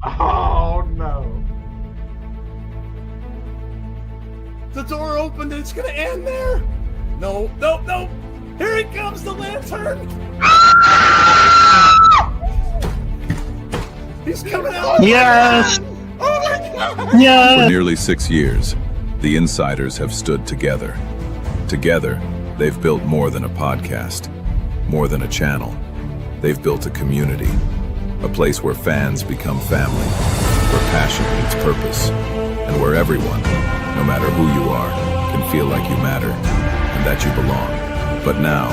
Oh no. The door opened and it's gonna end there. No. Here he comes, the lantern. He's coming out. Yes. Oh my God. Yeah. For nearly 6 years, the Insiders have stood together. Together, they've built more than a podcast, more than a channel. They've built a community, a place where fans become family, where passion meets purpose, and where everyone, no matter who you are, can feel like you matter and that you belong. But now,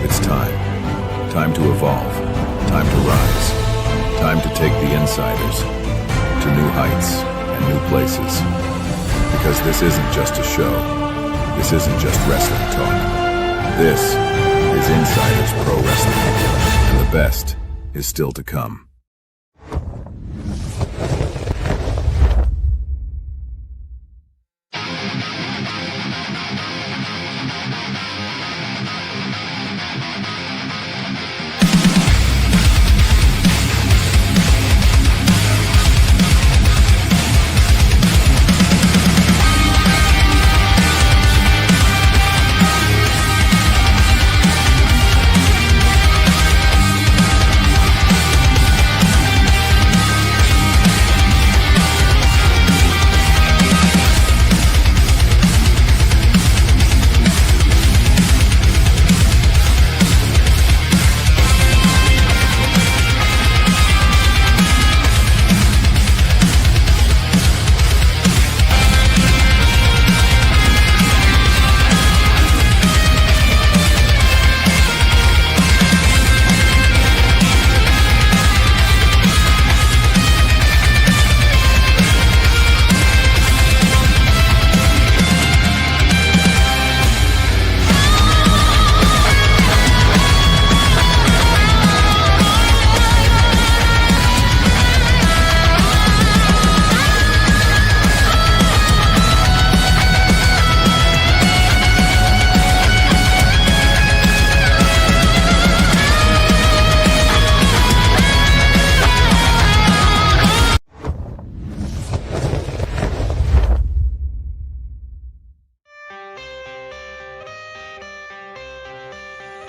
it's time. Time to evolve. Time to rise. Time to take the Insiders to new heights and new places. Because this isn't just a show. This isn't just wrestling talk. This is Insiders Pro Wrestling. And the best is still to come.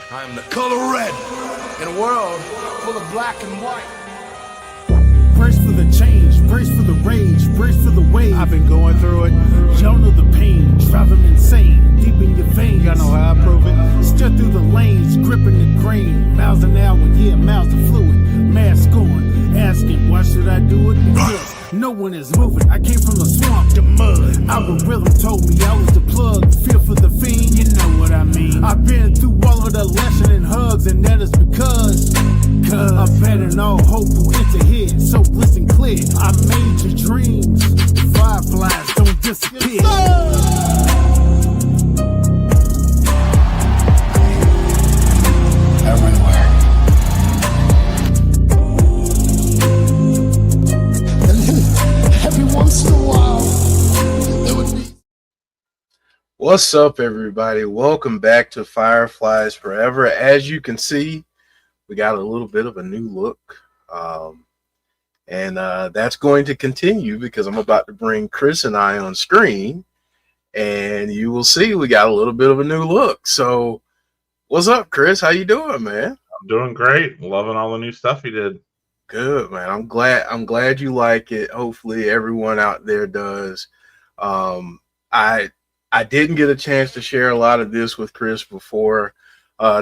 I'm the color red in a world full of black and white. Brace for the change, brace for the rage, brace for the wave. I've been going through it. Y'all know the pain, driving insane, deep in your veins. Y'all know how I prove it. Steer through the lanes, gripping the grain. Miles an hour, yeah, miles of fluid. Mask on, asking, why should I do it? Because no one is moving. I came from the swamp, the mud. Algorithm told me I was the plug. Feel for the fiend, you know what I mean. I've been through all of the lesson and hugs, and that is because I'm betting all hope will enter here. So listen clear, I made your dreams. Fireflies don't disappear. Everywhere. And then every once in a while, there would be. What's up, everybody? Welcome back to Fireflies Forever. As you can see, we got a little bit of a new look. And that's going to continue because I'm about to bring Chris and I on screen. And you will see we got a little bit of a new look. So what's up, Chris? How you doing, man? I'm doing great. Loving all the new stuff he did. Good, man. I'm glad you like it. Hopefully everyone out there does. I didn't get a chance to share a lot of this with Chris before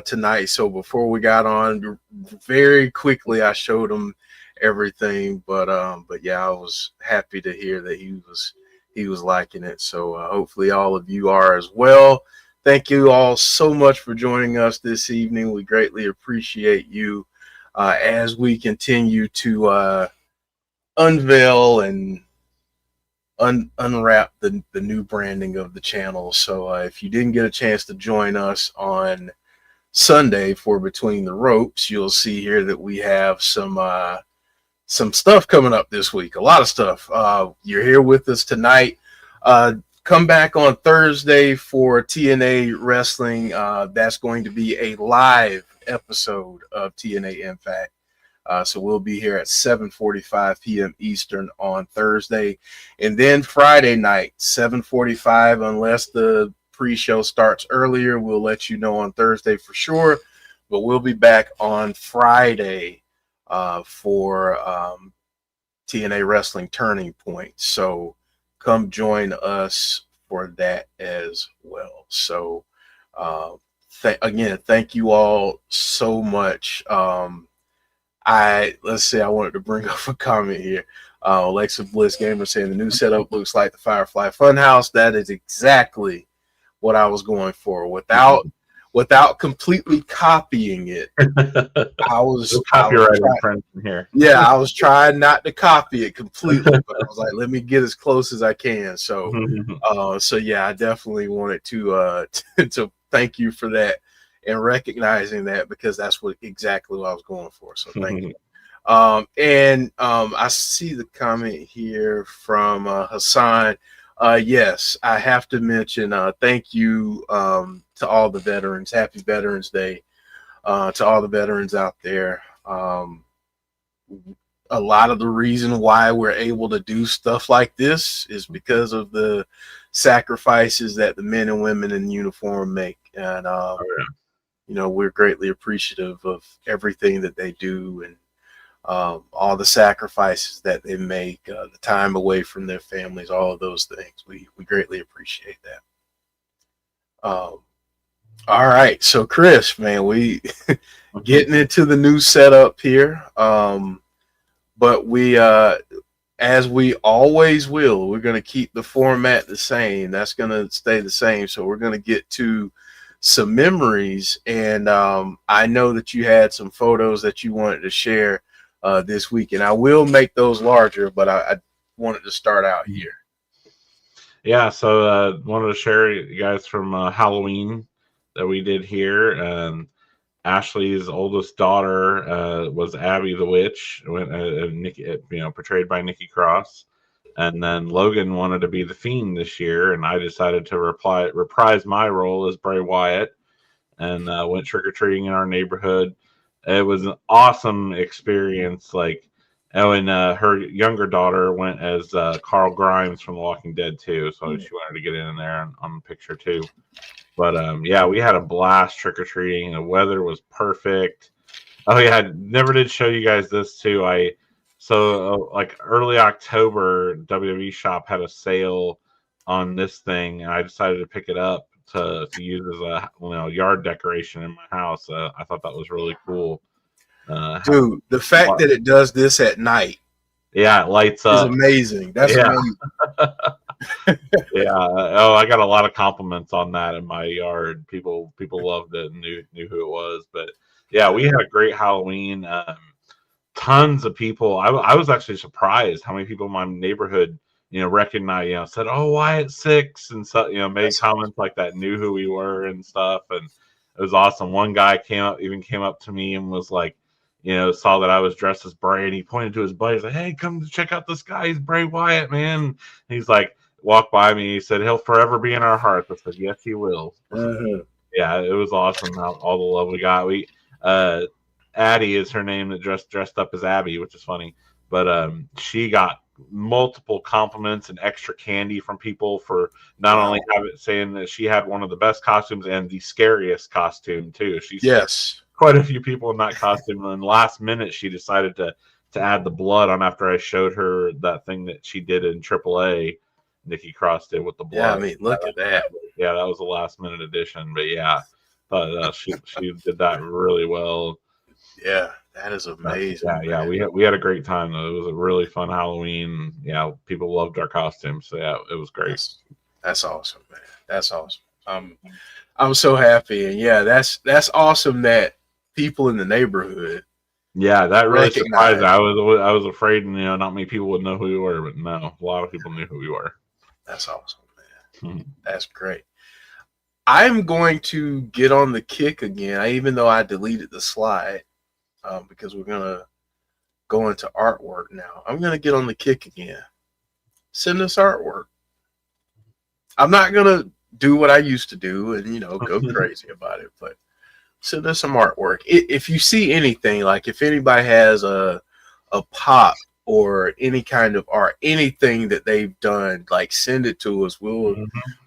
tonight. So before we got on, very quickly I showed him everything. But yeah, I was happy to hear that he was liking it. So hopefully all of you are as well. Thank you all so much for joining us this evening. We greatly appreciate you as we continue to unveil and unwrap the new branding of the channel. So if you didn't get a chance to join us on Sunday for Between the Ropes, you'll see here that we have some stuff coming up this week. A lot of stuff. You're here with us tonight. Come back on Thursday for TNA Wrestling. That's going to be a live episode of TNA Impact. So we'll be here at 7:45 p.m. Eastern on Thursday. And then Friday night, 7:45, unless the pre-show starts earlier, we'll let you know on Thursday for sure. But we'll be back on Friday for TNA Wrestling Turning Point. So come join us for that as well. So again, thank you all so much. I wanted to bring up a comment here. Alexa Bliss Gamer saying the new setup looks like the Firefly Funhouse. That is exactly what I was going for. Without completely copying it, I was copyright infringement here. Yeah, I was trying not to copy it completely, but I was like, let me get as close as I can. So, I definitely wanted to to thank you for that and recognizing that, because that's exactly what I was going for. So thank you. I see the comment here from Hassan. Yes, I have to mention thank you to all the veterans. Happy Veterans Day to all the veterans out there. A lot of the reason why we're able to do stuff like this is because of the sacrifices that the men and women in uniform make. And we're greatly appreciative of everything that they do, and all the sacrifices that they make, the time away from their families, all of those things. We greatly appreciate that. All right, so Chris, man, we getting into the new setup here, but we, as we always will, we're going to keep the format the same. That's going to stay the same. So we're going to get to some memories, and I know that you had some photos that you wanted to share this week, and I will make those larger, but I wanted to start out here. Yeah, so wanted to share you guys from Halloween that we did here. Ashley's oldest daughter was Abby the Witch, portrayed by Nikki Cross, and then Logan wanted to be the Fiend this year, and I decided to reprise my role as Bray Wyatt, and went trick or treating in our neighborhood. It was an awesome experience. And her younger daughter went as Carl Grimes from The Walking Dead too, so she wanted to get in there on the picture too. But we had a blast trick or treating. The weather was perfect. Oh yeah, I never did show you guys this too. Early October, WWE Shop had a sale on this thing, and I decided to pick it up to use as a yard decoration in my house. I thought that was really cool. Dude, the fact that it does this at night, it lights up, is amazing. That's amazing. I got a lot of compliments on that in my yard. People loved it and knew who it was. But we had a great Halloween. Tons of people. I was actually surprised how many people in my neighborhood recognized, said, "Oh, Wyatt Sicks," and so made comments like that, knew who we were and stuff, and it was awesome. One guy came up to me and was like, saw that I was dressed as Bray, and he pointed to his buddy. He's like, "Hey, come check out this guy. He's Bray Wyatt, man." And he's like, walked by me. He said, "He'll forever be in our hearts." I said, "Yes, he will." Yeah, it was awesome all the love we got. Addie is her name, that dressed up as Abby, which is funny. But she got multiple compliments and extra candy from people for not only saying that she had one of the best costumes and the scariest costume too. She's quite a few people in that costume, and last minute she decided to add the blood on after I showed her that thing that she did in AAA. Nikki Cross did with the blood. Yeah, I mean, look at that. Yeah, that was a last minute addition, but she did that really well. Yeah, that is amazing. We had a great time though. It was a really fun Halloween. Yeah, people loved our costumes. So it was great. That's awesome, man. That's awesome. I'm so happy, and that's awesome that people in the neighborhood. Yeah, that really surprised me. I was afraid, not many people would know who we were, but no, a lot of people knew who we were. That's awesome, man. That's great. I'm going to get on the kick again, even though I deleted the slide, because we're gonna go into artwork now. I'm gonna get on the kick again. Send us artwork. I'm not gonna do what I used to do and go crazy about it, but send us some artwork. If you see anything, like if anybody has a pop or any kind of art, anything that they've done, like send it to us. We'll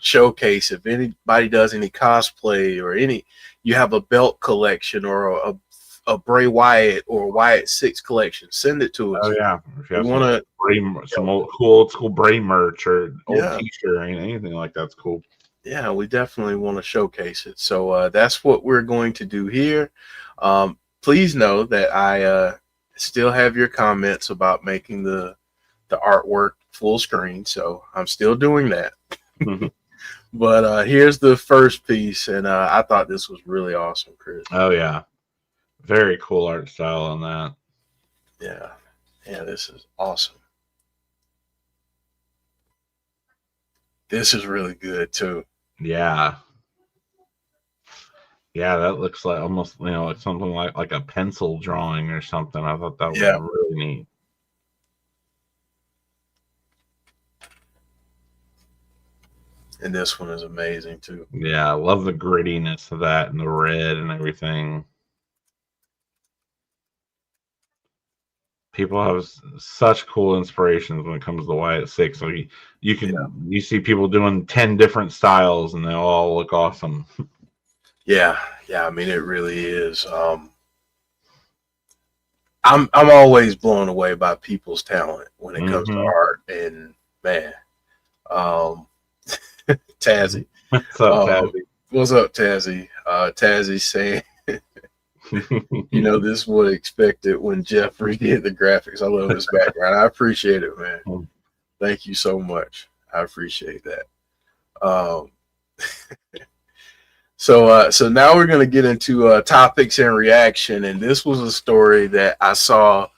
showcase. If anybody does any cosplay or you have a belt collection or a Bray Wyatt or Wyatt Sicks collection, send it to us. Oh yeah, if you have we want some old school Bray merch or old Yeah. T-shirt or anything like that's cool. Yeah, we definitely want to showcase it. So that's what we're going to do here. Please know that I still have your comments about making the artwork full screen. So I'm still doing that. But here's the first piece, and I thought this was really awesome, Chris. Oh yeah, very cool art style on that. Yeah, this is awesome. This is really good too. Yeah, that looks like almost like something like a pencil drawing or something. I thought that was really neat. And this one is amazing too. Yeah, I love the grittiness of that and the red and everything. People have such cool inspirations when it comes to Wyatt Sicks. So you see people doing 10 different styles and they all look awesome. Yeah. I mean, it really is. I'm always blown away by people's talent when it comes to art. And man, Tazzy. What's up, Tazzy? What's up, Tazzy? Tazzy saying, this would expect it when Jeff redid the graphics. I love his background. I appreciate it, man. Thank you so much. I appreciate that. So now we're going to get into topics and reaction. And this was a story that I saw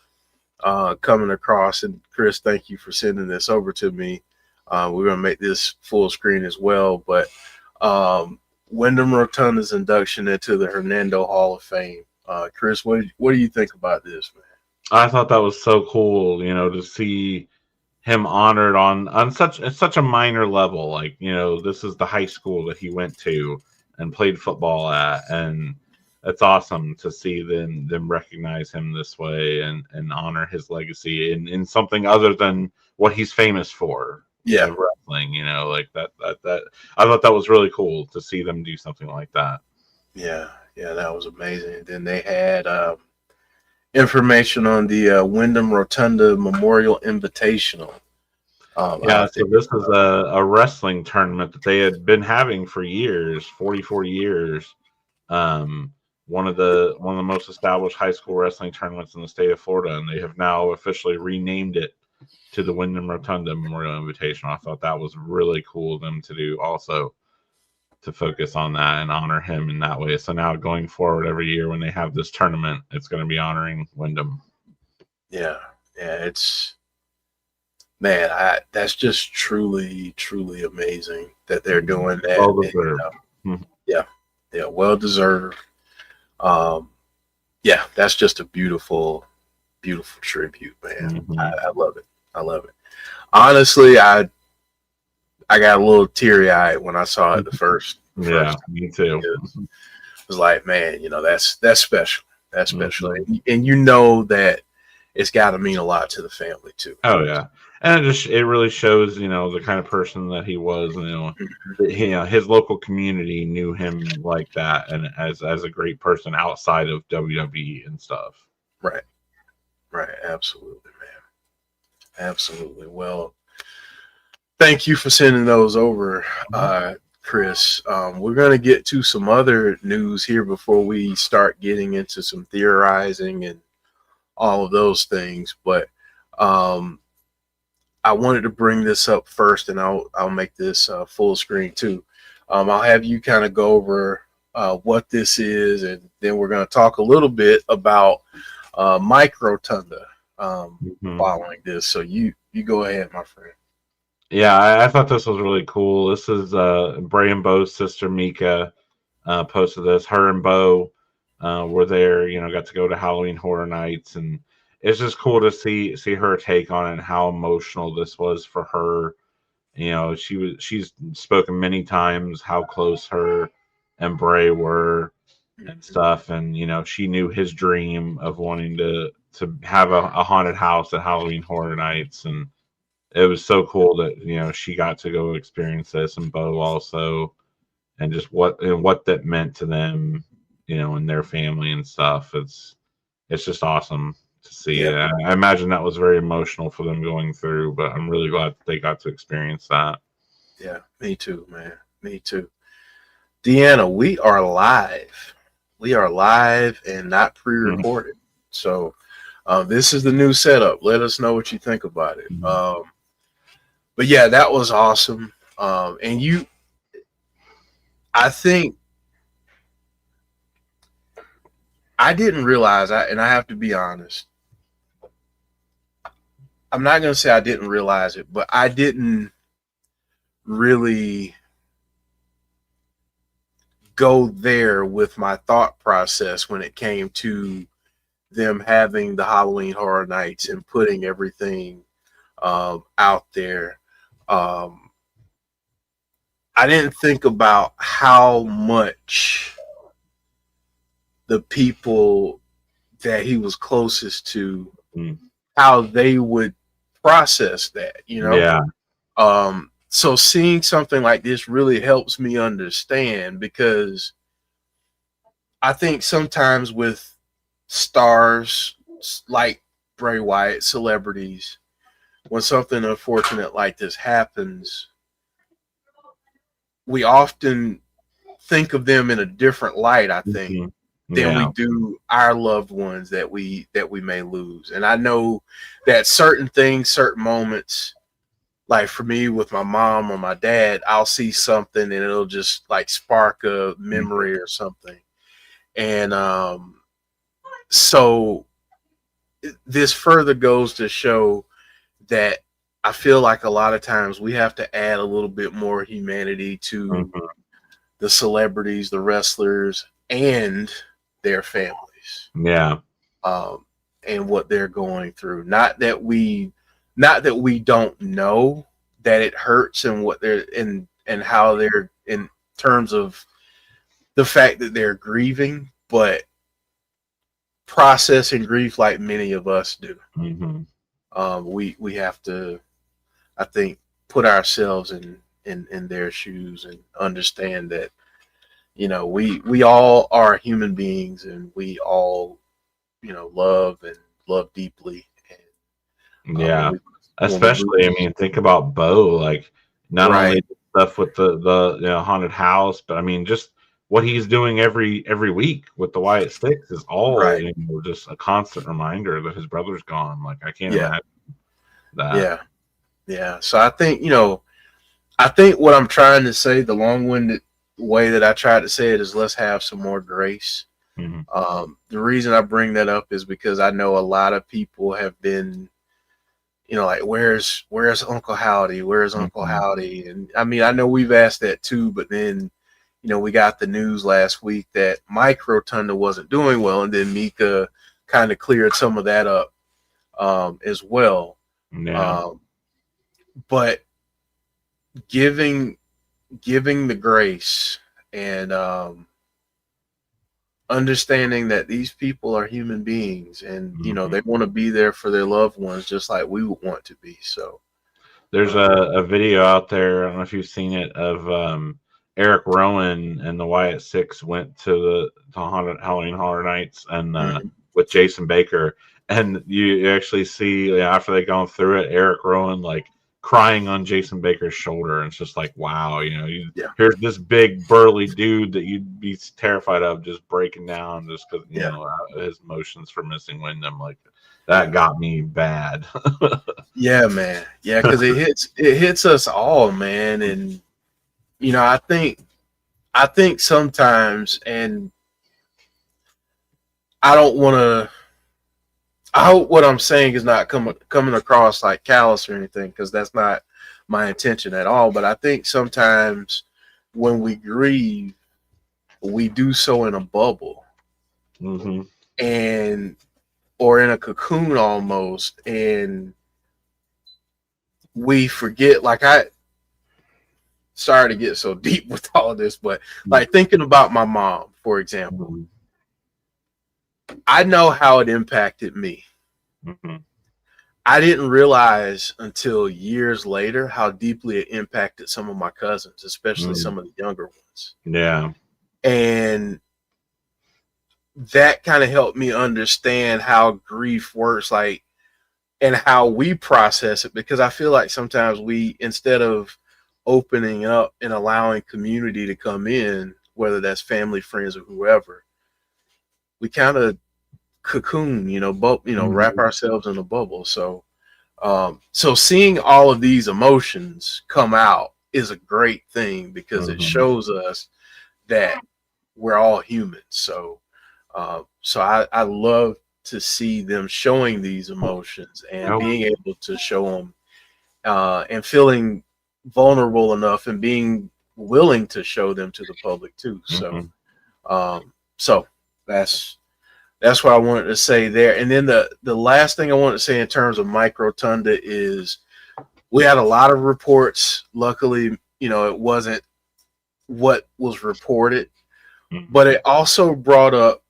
coming across. And Chris, thank you for sending this over to me. We're going to make this full screen as well. But Wyndham Rotunda's induction into the Hernando Hall of Fame. Chris, what do you think about this, man? I thought that was so cool, to see him honored on such a minor level. Like, this is the high school that he went to and played football at, and it's awesome to see them recognize him this way and honor his legacy in something other than what he's famous for. Yeah, wrestling, like that. I thought that was really cool to see them do something like that. Yeah, that was amazing. And then they had information on the Wyndham Rotunda Memorial Invitational. So this is a wrestling tournament that they had been having for years, 44 years. One of the most established high school wrestling tournaments in the state of Florida, and they have now officially renamed it to the Wyndham Rotunda Memorial Invitational. I thought that was really cool of them to do, also to focus on that and honor him in that way. So now going forward, every year when they have this tournament, it's going to be honoring Wyndham. Yeah, it's, man, that's just truly amazing that they're doing that. Well deserved. Yeah, well deserved. That's just a beautiful tribute, man. I love it. Honestly, I got a little teary-eyed when I saw it the first. Yeah, me too. It was like, man, that's special. That's special. And that it's got to mean a lot to the family too. Oh yeah, and it really shows, the kind of person that he was. His local community knew him like that, and as a great person outside of WWE and stuff. Right. Absolutely, man. Absolutely. Well, thank you for sending those over, Chris. We're going to get to some other news here before we start getting into some theorizing and all of those things. But I wanted to bring this up first, and I'll make this full screen too. I'll have you kind of go over what this is, and then we're going to talk a little bit about Mike Rotunda following this. So you go ahead, my friend. Yeah, I thought this was really cool. This is Bray and Bo's sister Mika posted this. Her and Bo were there, got to go to Halloween Horror Nights, and it's just cool to see her take on it and how emotional this was for her. She's spoken many times how close her and Bray were, and stuff. And she knew his dream of wanting to have a haunted house at Halloween Horror Nights, and it was so cool that she got to go experience this, and Bo also, and just what that meant to them, and their family and stuff. It's just awesome to see. Yeah. I imagine that was very emotional for them going through, but I'm really glad that they got to experience that. Yeah, me too, man. Me too. Deanna, we are live. We are live and not pre-recorded. So this is the new setup. Let us know what you think about it. But yeah, that was awesome. And I think I didn't realize, and I have to be honest, I'm not going to say I didn't realize it, but I didn't really go there with my thought process when it came to them having the Halloween Horror Nights and putting everything out there. I didn't think about how much the people that he was closest to, how they would process that, Yeah. So seeing something like this really helps me understand, because I think sometimes with stars like Bray Wyatt, celebrities, when something unfortunate like this happens, we often think of them in a different light, I think, than we do our loved ones that we may lose. And I know that certain things, certain moments, like for me with my mom or my dad, I'll see something and it'll just like spark a memory or something. And so this further goes to show that I feel like a lot of times we have to add a little bit more humanity to the celebrities, the wrestlers, and their families. Yeah. And what they're going through. Not that we don't know that it hurts and what they're and how they're in terms of the fact that they're grieving, but processing grief like many of us do. We have to, I think, put ourselves in their shoes and understand that we all are human beings, and we all love deeply. And especially, I mean, think about Bo, like not only stuff with the haunted house, but I mean just what he's doing every week with the Wyatt Sicks is all just a constant reminder that his brother's gone. Like I can't imagine that. Yeah. So I think what I'm trying to say, the long-winded way that I tried to say it, is let's have some more grace. The reason I bring that up is because I know a lot of people have been, like, where's Uncle Howdy? Where's Uncle Howdy? And I mean, I know we've asked that too, but then, we got the news last week that Mike Rotunda wasn't doing well, and then Mika kind of cleared some of that up as well. But giving the grace and understanding that these people are human beings, and they want to be there for their loved ones just like we would want to be. So there's a video out there, I don't know if you've seen it, of Eric Rowan and the Wyatt Sicks went to the haunted Halloween Horror Nights and with Jason Baker, and you actually see after they gone through it, Eric Rowan like crying on Jason Baker's shoulder, and it's just like, wow, here's this big burly dude that you'd be terrified of just breaking down just because his emotions for missing Wyndham. Like that got me bad. Yeah, man. Yeah, because it hits us all, man. And I think sometimes, and I don't want to. I hope what I'm saying is not coming across like callous or anything, because that's not my intention at all. But I think sometimes when we grieve, we do so in a bubble, and or in a cocoon almost, and we forget. Like sorry to get so deep with all this, but like thinking about my mom, for example, Mhm. I know how it impacted me. Mhm. I didn't realize until years later how deeply it impacted some of my cousins, especially Mhm. some of the younger ones. Yeah. And that kind of helped me understand how grief works, like, and how we process it, because I feel like sometimes we, instead of opening up and allowing community to come in, whether that's family, friends, or whoever, we kind of cocoon, wrap Mhm. ourselves in a bubble. So seeing all of these emotions come out is a great thing, because it Mhm. shows us that we're all humans. So I love to see them showing these emotions and Yep. being able to show them, and feeling vulnerable enough and being willing to show them to the public too. Mhm. So that's what I wanted to say there. And then the last thing I wanted to say in terms of Mike Rotunda is we had a lot of reports. Luckily, it wasn't what was reported, Mhm. but it also brought up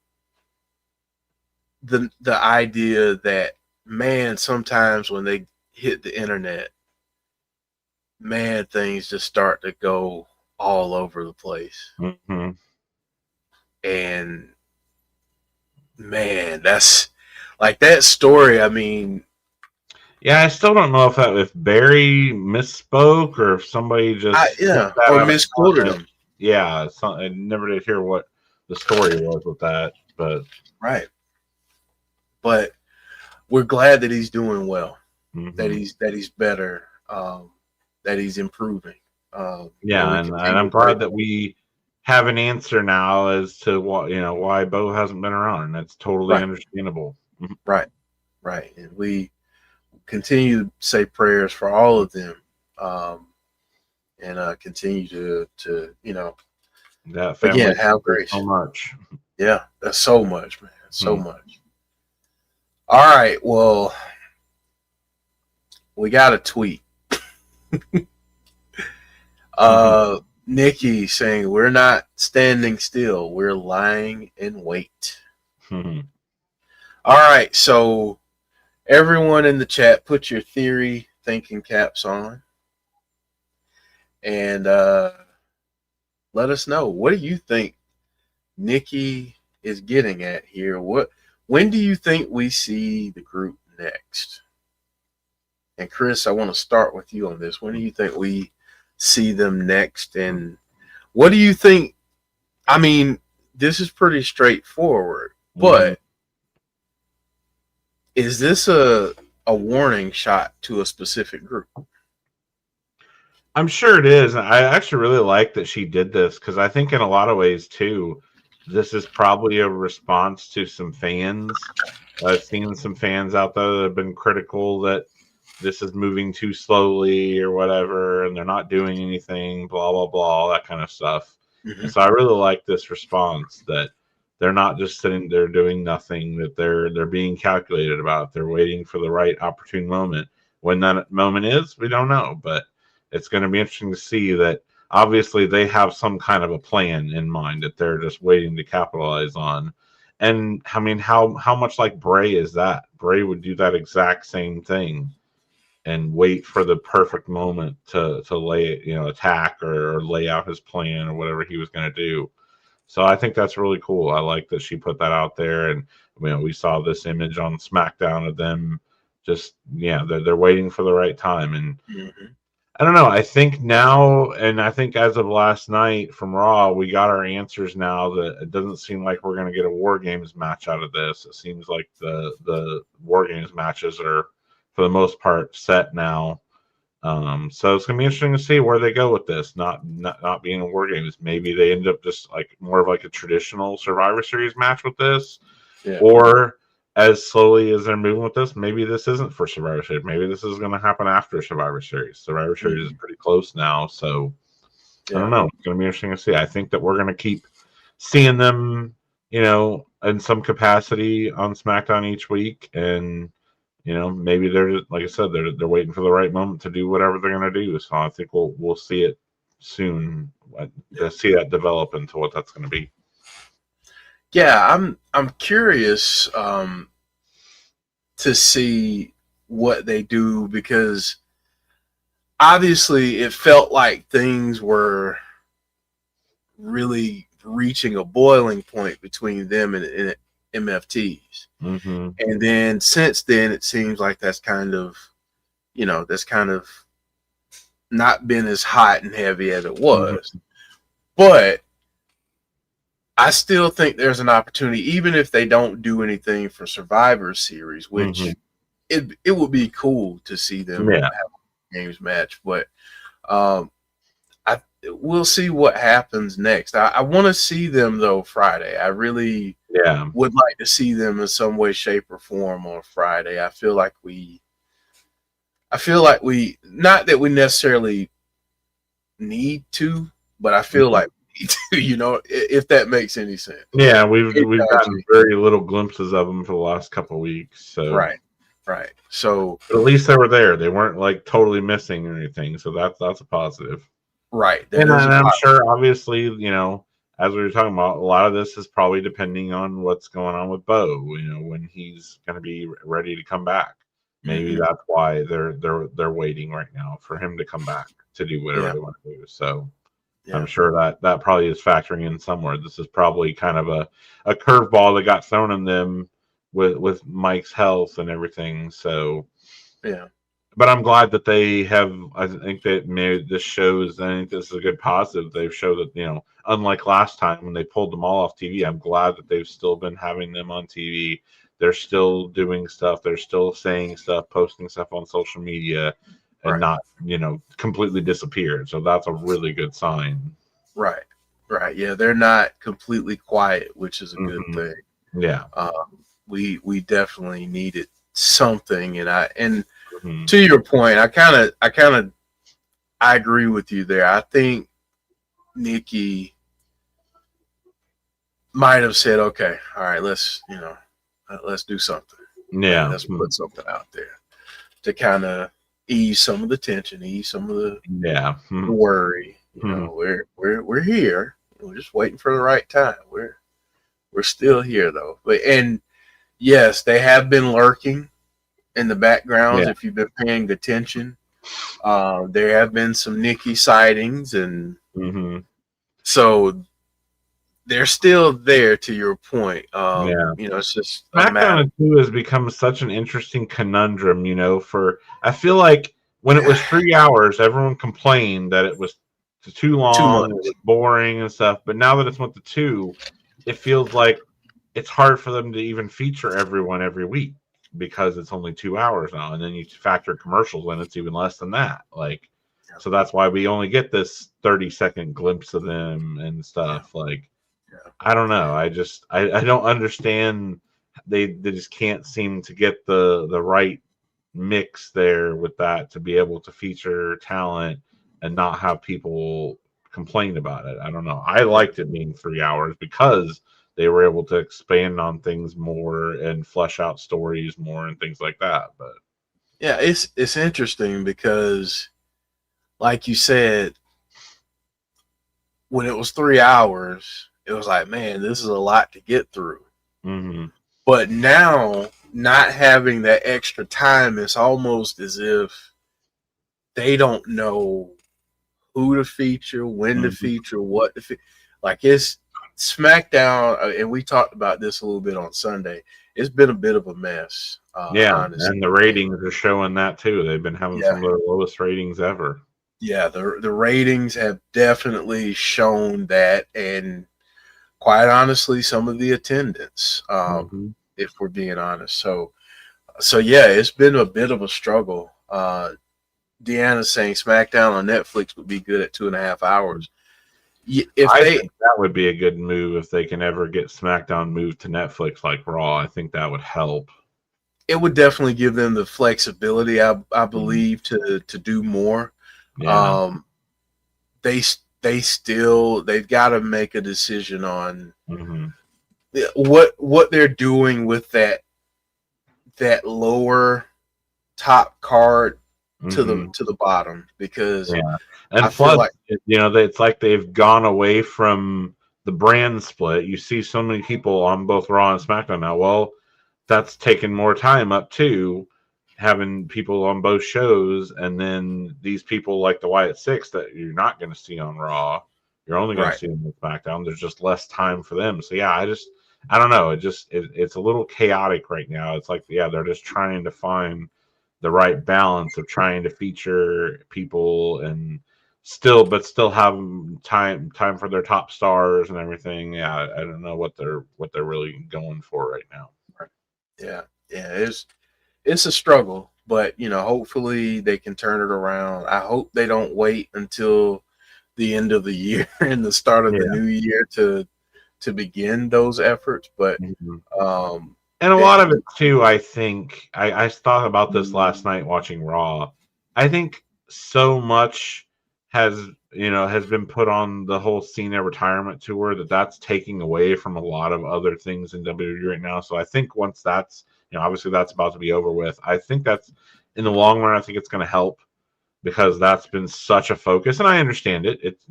the idea that, man, sometimes when they hit the internet, man, things just start to go all over the place. Mhm. And man, that's like that story. I mean, Yeah, I still don't know if Barry misspoke or if somebody just pulled yeah, that or out of misquoted context. him. Yeah, I never did hear what the story was with that, but Right. But we're glad that he's doing well, that mhm. he's better, that he's improving. And Yeah, we and continue I'm to pray glad that for him. we have an answer now as to why Bo hasn't been around, and that's totally Right, understandable. Mhm. right, right. And we continue to say prayers for all of them, um, and continue to That again family have is grace. so much. Yeah, that's so much, man. So Mhm. much. All right, well, we got a tweet. Nikki saying, "We're not standing still. We're lying in wait." Mhm. All right, so everyone in the chat, put your theory thinking caps on, and let us know, what do you think Nikki is getting at here? When do you think we see the group next? And Chris, I want to start with you on this. When do you think we see them next? And what do you think? I mean, this is pretty straightforward, Mhm. but is this a warning shot to a specific group? I'm sure it is. I actually really like that she did this because I think in a lot of ways too, this is probably a response to some fans. I've seen some fans out there that have been critical that this is moving too slowly or whatever, and they're not doing anything, blah blah blah, all that kind of stuff. And Mm-hmm. so I really like this response that they're not just sitting there doing nothing, that they're being calculated about it. They're waiting for the right opportune moment. When that moment is, we don't know, but it's going to be interesting to see that obviously they have some kind of a plan in mind that they're just waiting to capitalize on. And I mean, how much like Bray is that? Bray would do that exact same thing and wait for the perfect moment to lay, attack or lay out his plan or whatever he was going to do. So I think that's really cool. I like that she put that out there, and we saw this image on SmackDown of them just, yeah, they're waiting for the right time. And Mm-hmm. I don't know. I think now, and I think as of last night from Raw, we got our answers now that it doesn't seem like we're going to get a War Games match out of this. It seems like the War Games matches are, for the most part, set now. So it's going to be interesting to see where they go with this. Not being a War Games, maybe they end up just like more of like a traditional Survivor Series match with this, Yeah. or as slowly as they're moving with this, maybe this isn't for Survivor Series. Maybe this is going to happen after Survivor Series. Survivor Series is Mm-hmm. pretty close now, so I don't Yeah. know. It's going to be interesting to see. I think that we're going to keep seeing them, in some capacity on SmackDown each week, and maybe they're just, like I said, they're waiting for the right moment to do whatever they're going to do. So I think we'll see it soon. To see that develop into what that's going to be. Yeah, I'm curious to see what they do, because obviously it felt like things were really reaching a boiling point between them and MFTs. Mm-hmm. And then since then, it seems like that's kind of not been as hot and heavy as it was. But I still think there's an opportunity, even if they don't do anything for Survivor Series, which it would be cool to see them have a games match. But we'll see what happens next. I want to see them though Friday. I really would like to see them in some way, shape, or form on Friday. I feel like we not that we necessarily need to, but I feel like we need to, if that makes any sense. Yeah, we've gotten very little glimpses of them for the last couple of weeks. So right. So but at least they were there. They weren't like totally missing or anything. So that's a positive. Right. And I'm sure, obviously, as we were talking about, a lot of this is probably depending on what's going on with Bo. When he's going to be ready to come back. Maybe that's why they're waiting right now for him to come back to do whatever they want to do. So I'm sure that probably is factoring in somewhere. This is probably kind of a curveball that got thrown in them with Mike's health and everything. So but I'm glad that they have. I think that maybe this shows. I think this is a good positive. They've showed that unlike last time when they pulled them all off TV, I'm glad that they've still been having them on TV. They're still doing stuff. They're still saying stuff, posting stuff on social media, and not completely disappeared. So that's a really good sign. Right. Yeah, they're not completely quiet, which is a good thing. Yeah. We definitely needed something, and to your point, I agree with you there. I think Nikki might have said, "Okay, all right, let's do something. Yeah, let's put something out there to kind of ease some of the tension, ease some of the worry. We're here. We're just waiting for the right time. We're still here though. And yes, they have been lurking in the background. If you've been paying attention, there have been some Nikki sightings, and so they're still there. To your point, it's just SmackDown 2 has become such an interesting conundrum. I feel like when it was 3 hours, everyone complained that it was too long, it was boring and stuff. But now that it's went to 2, it feels like it's hard for them to even feature everyone every week because it's only 2 hours now, and then you factor commercials in, it's even less than that. So that's why we only get this 30-second glimpse of them and stuff. I don't know. I don't understand. They just can't seem to get the right mix there with that to be able to feature talent and not have people complain about it. I don't know. I liked it being 3 hours because they were able to expand on things more and flesh out stories more and things like that. But yeah, it's interesting because, like you said, when it was 3 hours, it was like, man, this is a lot to get through. But now, not having that extra time, it's almost as if they don't know who to feature, when to feature, what to feature. It's SmackDown, and we talked about this a little bit on Sunday. It's been a bit of a mess. Honestly. And the ratings are showing that too. They've been having some of their lowest ratings ever. Yeah, the ratings have definitely shown that, and quite honestly, some of the attendance, if we're being honest. So yeah, it's been a bit of a struggle. Deanna's saying SmackDown on Netflix would be good at 2.5 hours. I think that would be a good move if they can ever get SmackDown moved to Netflix like Raw. I think that would help. It would definitely give them the flexibility, I believe, to do more. Yeah. They've got to make a decision on what they're doing with that lower top card to the bottom, because and plus, it's like they've gone away from the brand split. You see so many people on both Raw and SmackDown now. Well, that's taken more time up too, having people on both shows, and then these people like the Wyatt Sicks that you're not going to see on Raw, you're only going to Right. see them on SmackDown. There's just less time for them. So yeah, I don't know. It's a little chaotic right now. It's like, yeah, they're just trying to find the right balance of trying to feature people and still have time for their top stars and everything. Yeah, I don't know what they're really going for right now. Yeah. It's a struggle, but hopefully they can turn it around. I hope they don't wait until the end of the year and the start of the new year to begin those efforts. But and a lot of it too, I think I thought about this last night watching Raw. I think so much has been put on the whole Cena retirement tour that's taking away from a lot of other things in WWE right now. So I think once that's obviously that's about to be over with, I think that's in the long run, I think it's going to help because that's been such a focus, and I understand it. It's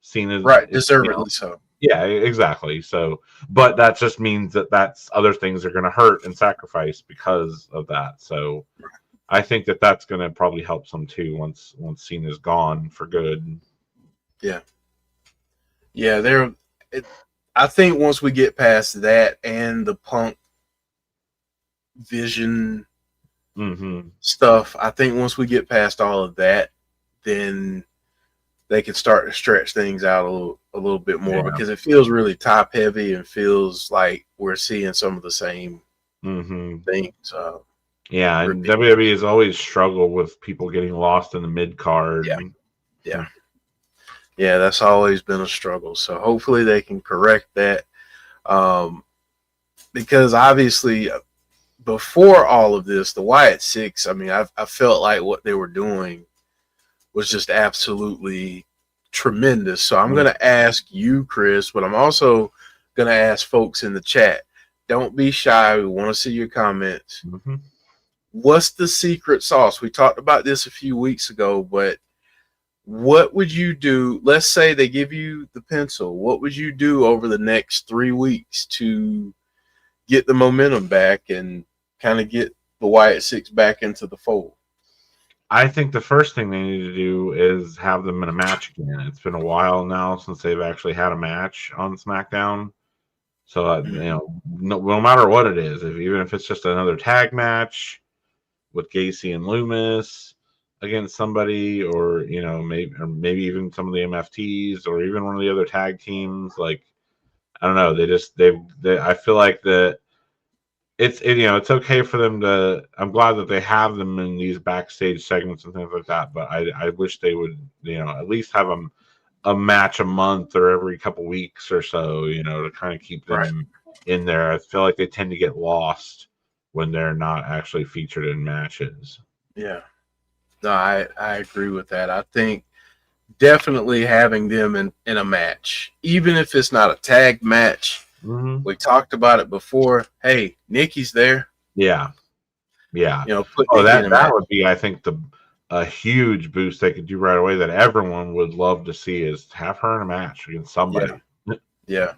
Cena's right, deservedly so. Yeah, exactly. So, but that just means that's other things are going to hurt and sacrifice because of that. So, I think that's going to probably help some too once Cena's gone for good. Yeah. I think once we get past that and the Punk Vision stuff, I think once we get past all of that, then they can start to stretch things out a little bit more because it feels really top heavy and feels like we're seeing some of the same things. Yeah, and WWE has always struggled with people getting lost in the mid card. Yeah, that's always been a struggle. So hopefully they can correct that. Because obviously before all of this, the Wyatt Sicks, I mean, I felt like what they were doing was just absolutely tremendous. So I'm going to ask you, Chris, but I'm also going to ask folks in the chat. Don't be shy. We want to see your comments. What's the secret sauce? We talked about this a few weeks ago, but what would you do? Let's say they give you the pencil. What would you do over the next 3 weeks to get the momentum back and kind of get the Wyatt Sicks back into the fold? I think the first thing they need to do is have them in a match again. It's been a while now since they've actually had a match on SmackDown. So, no matter what it is, even if it's just another tag match with Gacy and Loomis against somebody, or maybe even some of the MFTs, or even one of the other tag teams, like I don't know, I feel like that it's okay for them to. I'm glad that they have them in these backstage segments and things like that, but I wish they would at least have them a match a month or every couple weeks or so, to kind of keep them in there. I feel like they tend to get lost when they're not actually featured in matches. Yeah. No, I agree with that. I think definitely having them in a match, even if it's not a tag match. We talked about it before. Hey, Nikki's there. Yeah. Put that would be, I think, a huge boost they could do right away that everyone would love to see is have her in a match against somebody. Yeah.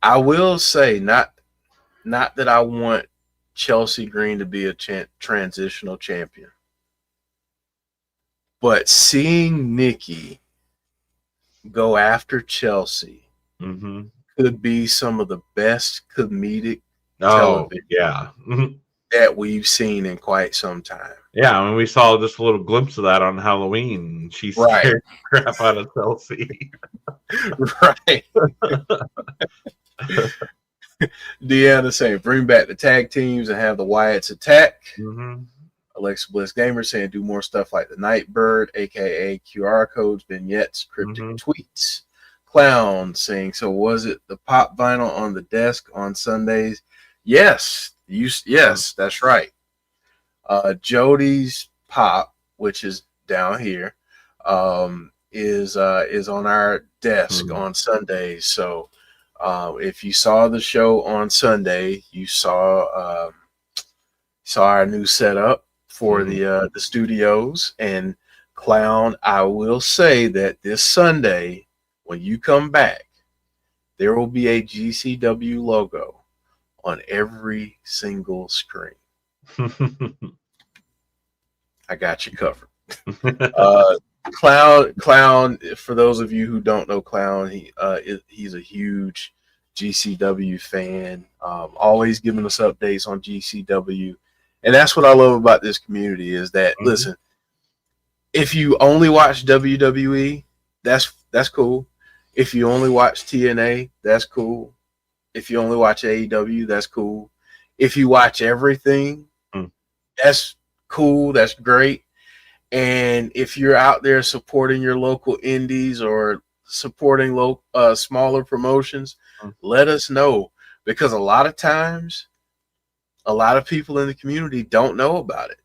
I will say, not that I want Chelsea Green to be a transitional champion, but seeing Nikki go after Chelsea could be some of the best comedic television that we've seen in quite some time. Yeah, I mean, we saw just a little glimpse of that on Halloween. She scared the crap out of Chelsea. Right. Deanna saying, bring back the tag teams and have the Wyatts attack. Alexa Bliss Gamer saying, do more stuff like the Nightbird, a.k.a. QR codes, vignettes, cryptic tweets. Clown saying, so was it the pop vinyl on the desk on Sundays? Yes. Yes, that's right. Jodie's pop, which is down here, is on our desk on Sundays. So if you saw the show on Sunday, you saw our new setup for the studios. And Clown, I will say that this Sunday, when you come back, there will be a GCW logo on every single screen. I got you covered. Clown. For those of you who don't know Clown, he's a huge GCW fan. Always giving us updates on GCW, and that's what I love about this community. Is that listen, if you only watch WWE, that's cool. If you only watch TNA, that's cool. If you only watch AEW, that's cool. If you watch everything, that's cool. That's great. And if you're out there supporting your local indies or supporting smaller promotions, let us know, because a lot of times, a lot of people in the community don't know about it.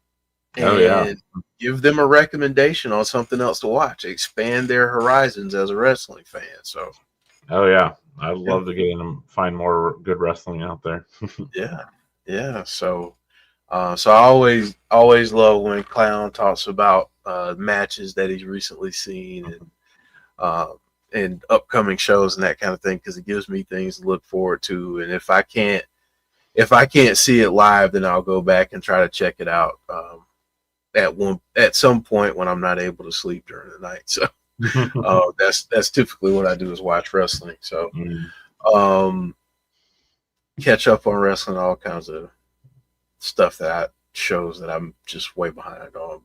And give them a recommendation on something else to watch. Expand their horizons as a wrestling fan. So, I'd love to get in and find more good wrestling out there. yeah. So I always love when Clown talks about matches that he's recently seen and upcoming shows and that kind of thing, because it gives me things to look forward to. And if I can't see it live, then I'll go back and try to check it out at some point when I'm not able to sleep during the night. So that's typically what I do, is watch wrestling. So catch up on wrestling, all kinds of stuff shows that I'm just way behind on.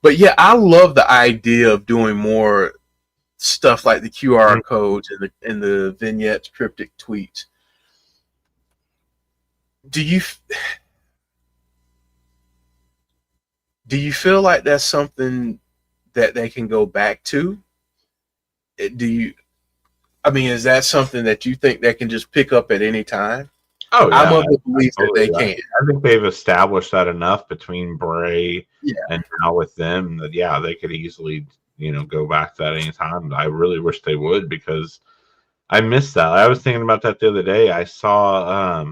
But yeah, I love the idea of doing more stuff like the QR codes and the vignettes, cryptic tweets. Do you feel like that's something that they can go back to? Is that something that you think they can just pick up at any time? Oh, yeah. I'm of the belief that they can. I think they've established that enough between Bray and now with them that, they could easily, go back to that anytime. I really wish they would, because I missed that. I was thinking about that the other day. I saw,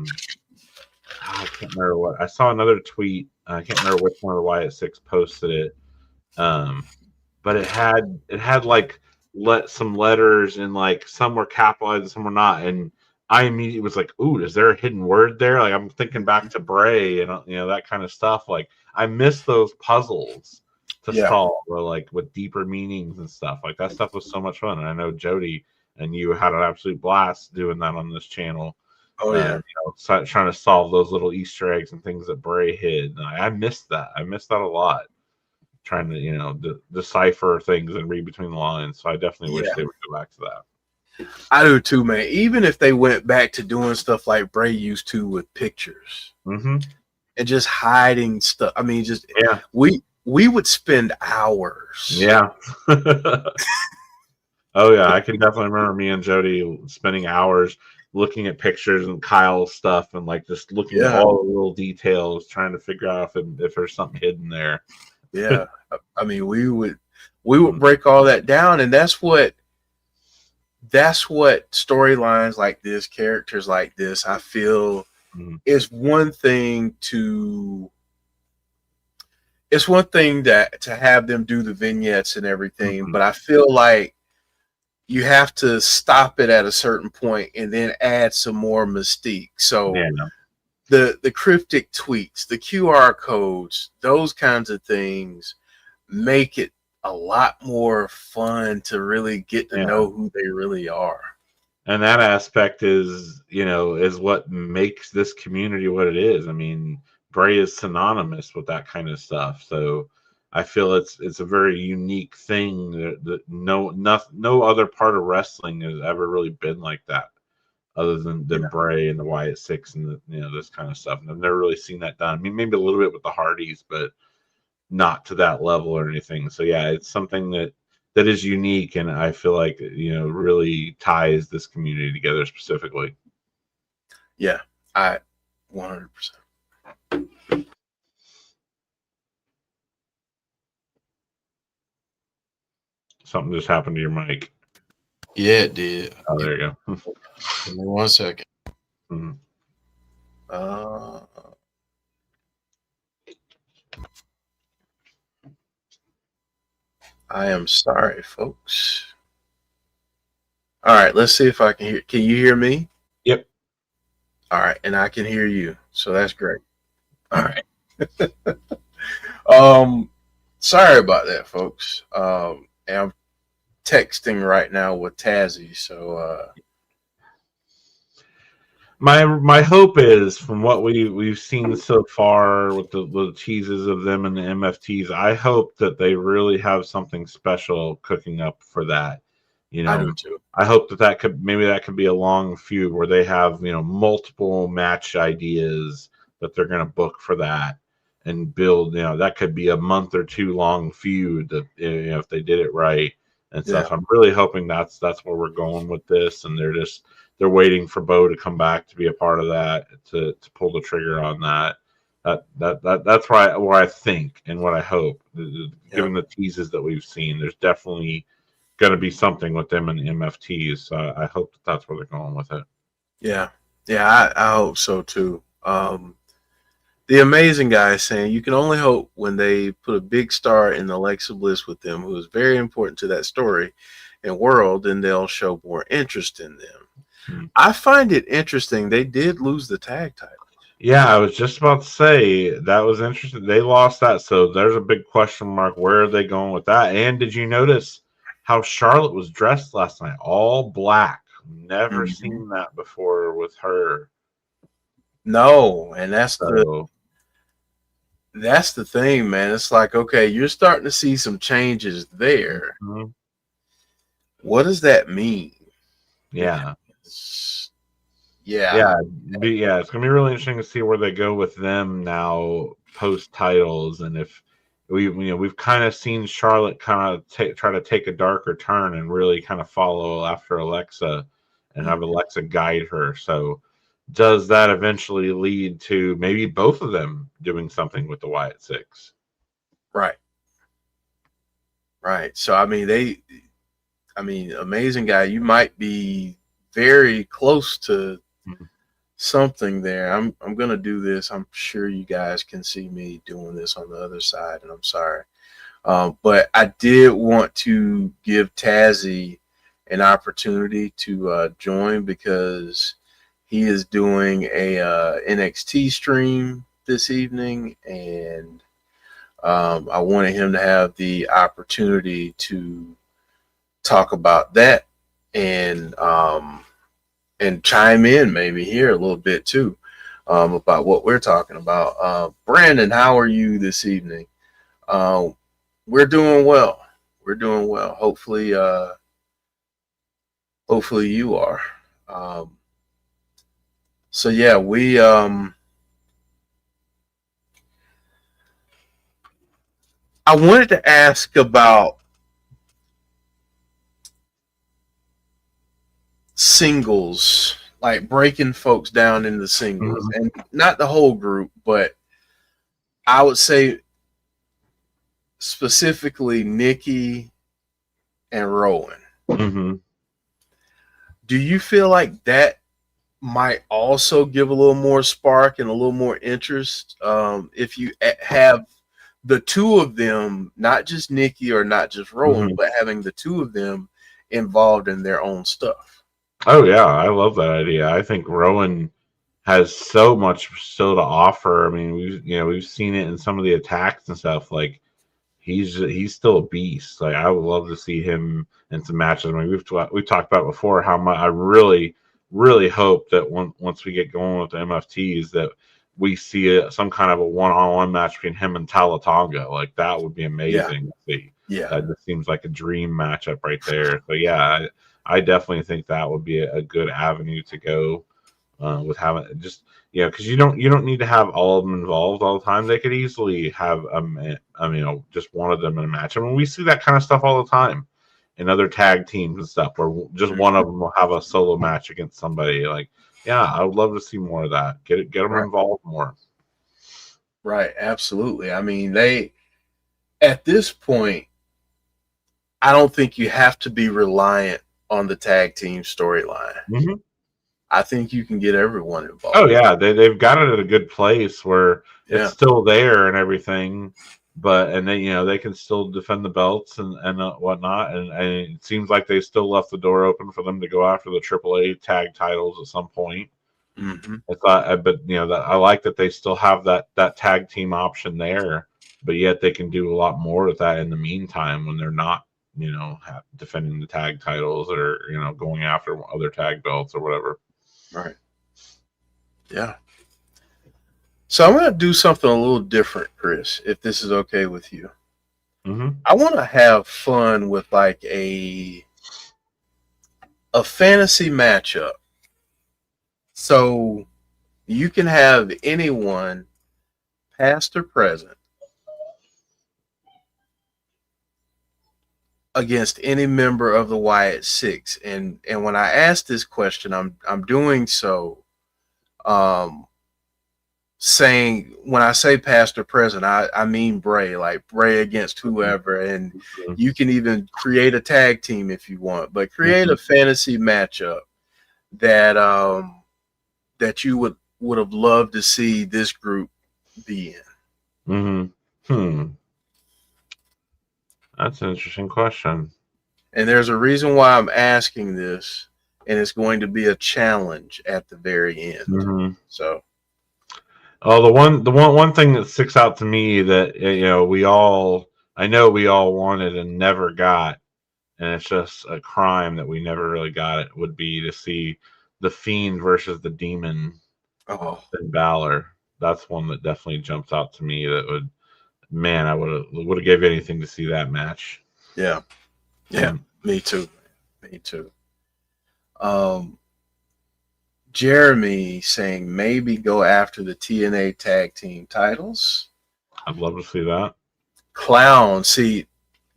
I can't remember what. I saw another tweet. I can't remember which one of the Wyatt Sicks posted it. But it had like some letters, and like some were capitalized and some were not. And I immediately was like, ooh, is there a hidden word there? Like, I'm thinking back to Bray and that kind of stuff. Like, I miss those puzzles to solve, or like with deeper meanings and stuff. Like, that stuff was so much fun. And I know Jodie and you had an absolute blast doing that on this channel. Trying to solve those little Easter eggs and things that Bray hid. And I missed that. I missed that a lot. Trying to decipher things and read between the lines. So I definitely wish they would go back to that. I do too, man. Even if they went back to doing stuff like Bray used to with pictures and just hiding stuff. I mean, we would spend hours. Yeah. Oh yeah, I can definitely remember me and Jodie spending hours looking at pictures and Kyle's stuff, and like just looking at all the little details, trying to figure out if there's something hidden there. Yeah, I mean, we would break all that down, and that's what storylines like this, characters like this, I feel is one thing to have them do the vignettes and everything, but I feel like you have to stop it at a certain point and then add some more mystique. So the cryptic tweets, the QR codes, those kinds of things make it a lot more fun to really get to know who they really are. And that aspect is what makes this community what it is. I mean, Bray is synonymous with that kind of stuff. So I feel it's a very unique thing that no other part of wrestling has ever really been like that, other than Bray and the Wyatt Sicks and this kind of stuff. And I've never really seen that done. I mean, maybe a little bit with the Hardys, but not to that level or anything. So yeah, it's something that is unique, and I feel like really ties this community together specifically. Yeah, I 100%. Something just happened to your mic. Yeah, it did. Oh, there you go. Give me 1 second. I am sorry, folks. All right, let's see if I can hear. Can you hear me? Yep. All right, and I can hear you, so that's great. All right. Sorry about that, folks. And I'm texting right now with Tazzy, so My hope is, from what we've seen so far with the teases of them and the MFTs, I hope that they really have something special cooking up for that. I do too. I hope that could be a long feud where they have multiple match ideas that they're going to book for that and build. That could be a month or two long feud that if they did it right and stuff. Yeah. I'm really hoping that's where we're going with this, and they're waiting for Bo to come back to be a part of that, to pull the trigger on that. That's where I think and what I hope. Given the teases that we've seen, there's definitely going to be something with them and the MFTs. So I hope that's where they're going with it. Yeah. I hope so too. The amazing guy is saying you can only hope when they put a big star in Alexa Bliss with them, who is very important to that story and world, and they'll show more interest in them. I find it interesting they did lose the tag title. Yeah, I was just about to say that was interesting. They lost that, so there's a big question mark. Where are they going with that? And did you notice how Charlotte was dressed last night? All black. Never seen that before with her. No, and that's the thing, man. It's like, okay, you're starting to see some changes there. Mm-hmm. What does that mean? Yeah. Yeah. It's gonna be really interesting to see where they go with them now post titles, and if we've kind of seen Charlotte kind of try to take a darker turn and really kind of follow after Alexa and have Alexa guide her. So does that eventually lead to maybe both of them doing something with the Wyatt Sicks? Right. So amazing guy, you might be very close to something there. I'm gonna do this. I'm sure you guys can see me doing this on the other side, and I'm sorry. But I did want to give Tazzy an opportunity to join, because he is doing a NXT stream this evening, and I wanted him to have the opportunity to talk about that and chime in maybe here a little bit too, about what we're talking about. Brandon, how are you this evening? We're doing well. Hopefully you are. So yeah, we I wanted to ask about singles, like breaking folks down into singles, and not the whole group, but I would say specifically Nikki and Rowan. Do you feel like that might also give a little more spark and a little more interest if you have the two of them, not just Nikki or not just Rowan, but having the two of them involved in their own stuff? Oh yeah, I love that idea. I think Rowan has so much still to offer. I mean, we've seen it in some of the attacks and stuff. Like he's still a beast. Like I would love to see him in some matches. I mean, we've talked about before how much I really hope that once we get going with the MFTs that we see some kind of a one-on-one match between him and Talatonga. Like that would be amazing to see. Yeah, that just seems like a dream matchup right there. So yeah, I definitely think that would be a good avenue to go with having just because you don't need to have all of them involved all the time. They could easily have just one of them in a match. I mean, we see that kind of stuff all the time in other tag teams and stuff, where just one of them will have a solo match against somebody. Like, yeah, I would love to see more of that. Get them involved more. Right, absolutely. I mean, they at this point, I don't think you have to be reliant on the tag team storyline. I think you can get everyone involved. Oh yeah, they've got it at a good place where Yeah. it's still there and everything, but and they they can still defend the belts and whatnot, and it seems like they still left the door open for them to go after the AAA tag titles at some point. Mm-hmm. I thought, but that I like that they still have that tag team option there, but yet they can do a lot more with that in the meantime when they're not defending the tag titles or going after other tag belts or whatever. Right. Yeah. So I'm going to do something a little different, Chris, if this is okay with you. Mm-hmm. I want to have fun with like a fantasy matchup. So you can have anyone, past or present, against any member of the Wyatt Sicks. And when I ask this question, I'm doing so saying, when I say past or present, I mean Bray, like Bray against whoever, and you can even create a tag team if you want, but create a fantasy matchup that that you would have loved to see this group be in. That's an interesting question. And there's a reason why I'm asking this, and it's going to be a challenge at the very end. So the one thing that sticks out to me that I know we all wanted and never got, and it's just a crime that we never really got it, would be to see the Fiend versus the Demon in Balor. That's one that definitely jumps out to me. That would, man, I would have gave anything to see that match. Yeah, me too. Jeremy saying maybe go after the TNA tag team titles. I'd love to see that. Clown, see,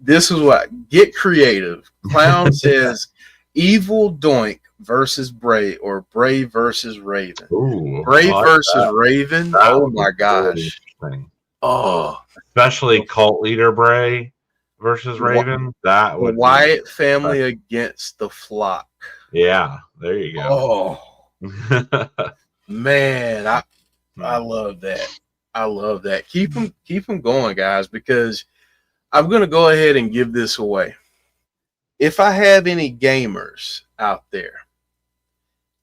this is what, get creative. Clown says Evil Doink versus Bray, or Bray versus Raven. Ooh, Bray versus Raven. Oh my gosh. Oh, especially Cult Leader Bray versus Raven. That would Wyatt family against the Flock. Yeah, there you go. Oh man, I love that. I love that. Keep them going, guys, because I'm going to go ahead and give this away. If I have any gamers out there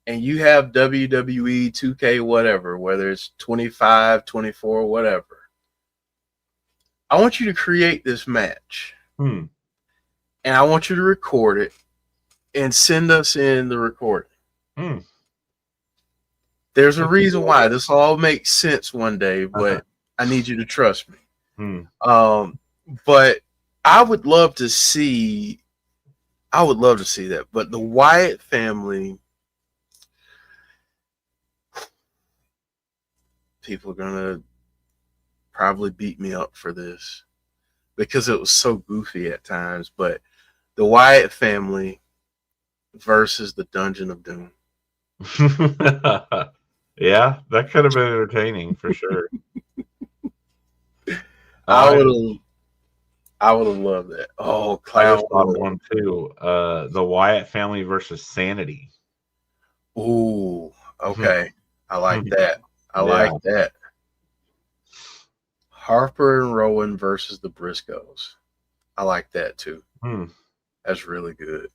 and you have WWE 2K whatever, whether it's 25, 24, whatever, I want you to create this match. And I want you to record it and send us in the recording. There's a reason why. This all makes sense one day, but I need you to trust me. But I would love to see that. But the Wyatt family, people are gonna probably beat me up for this because it was so goofy at times. But the Wyatt family versus the Dungeon of Doom. Yeah, that could have been entertaining for sure. I would have loved that. Oh, Clown. I just thought of one too. The Wyatt family versus Sanity. Ooh, okay. I like that. I like that. Harper and Rowan versus the Briscoes. I like that too. That's really good.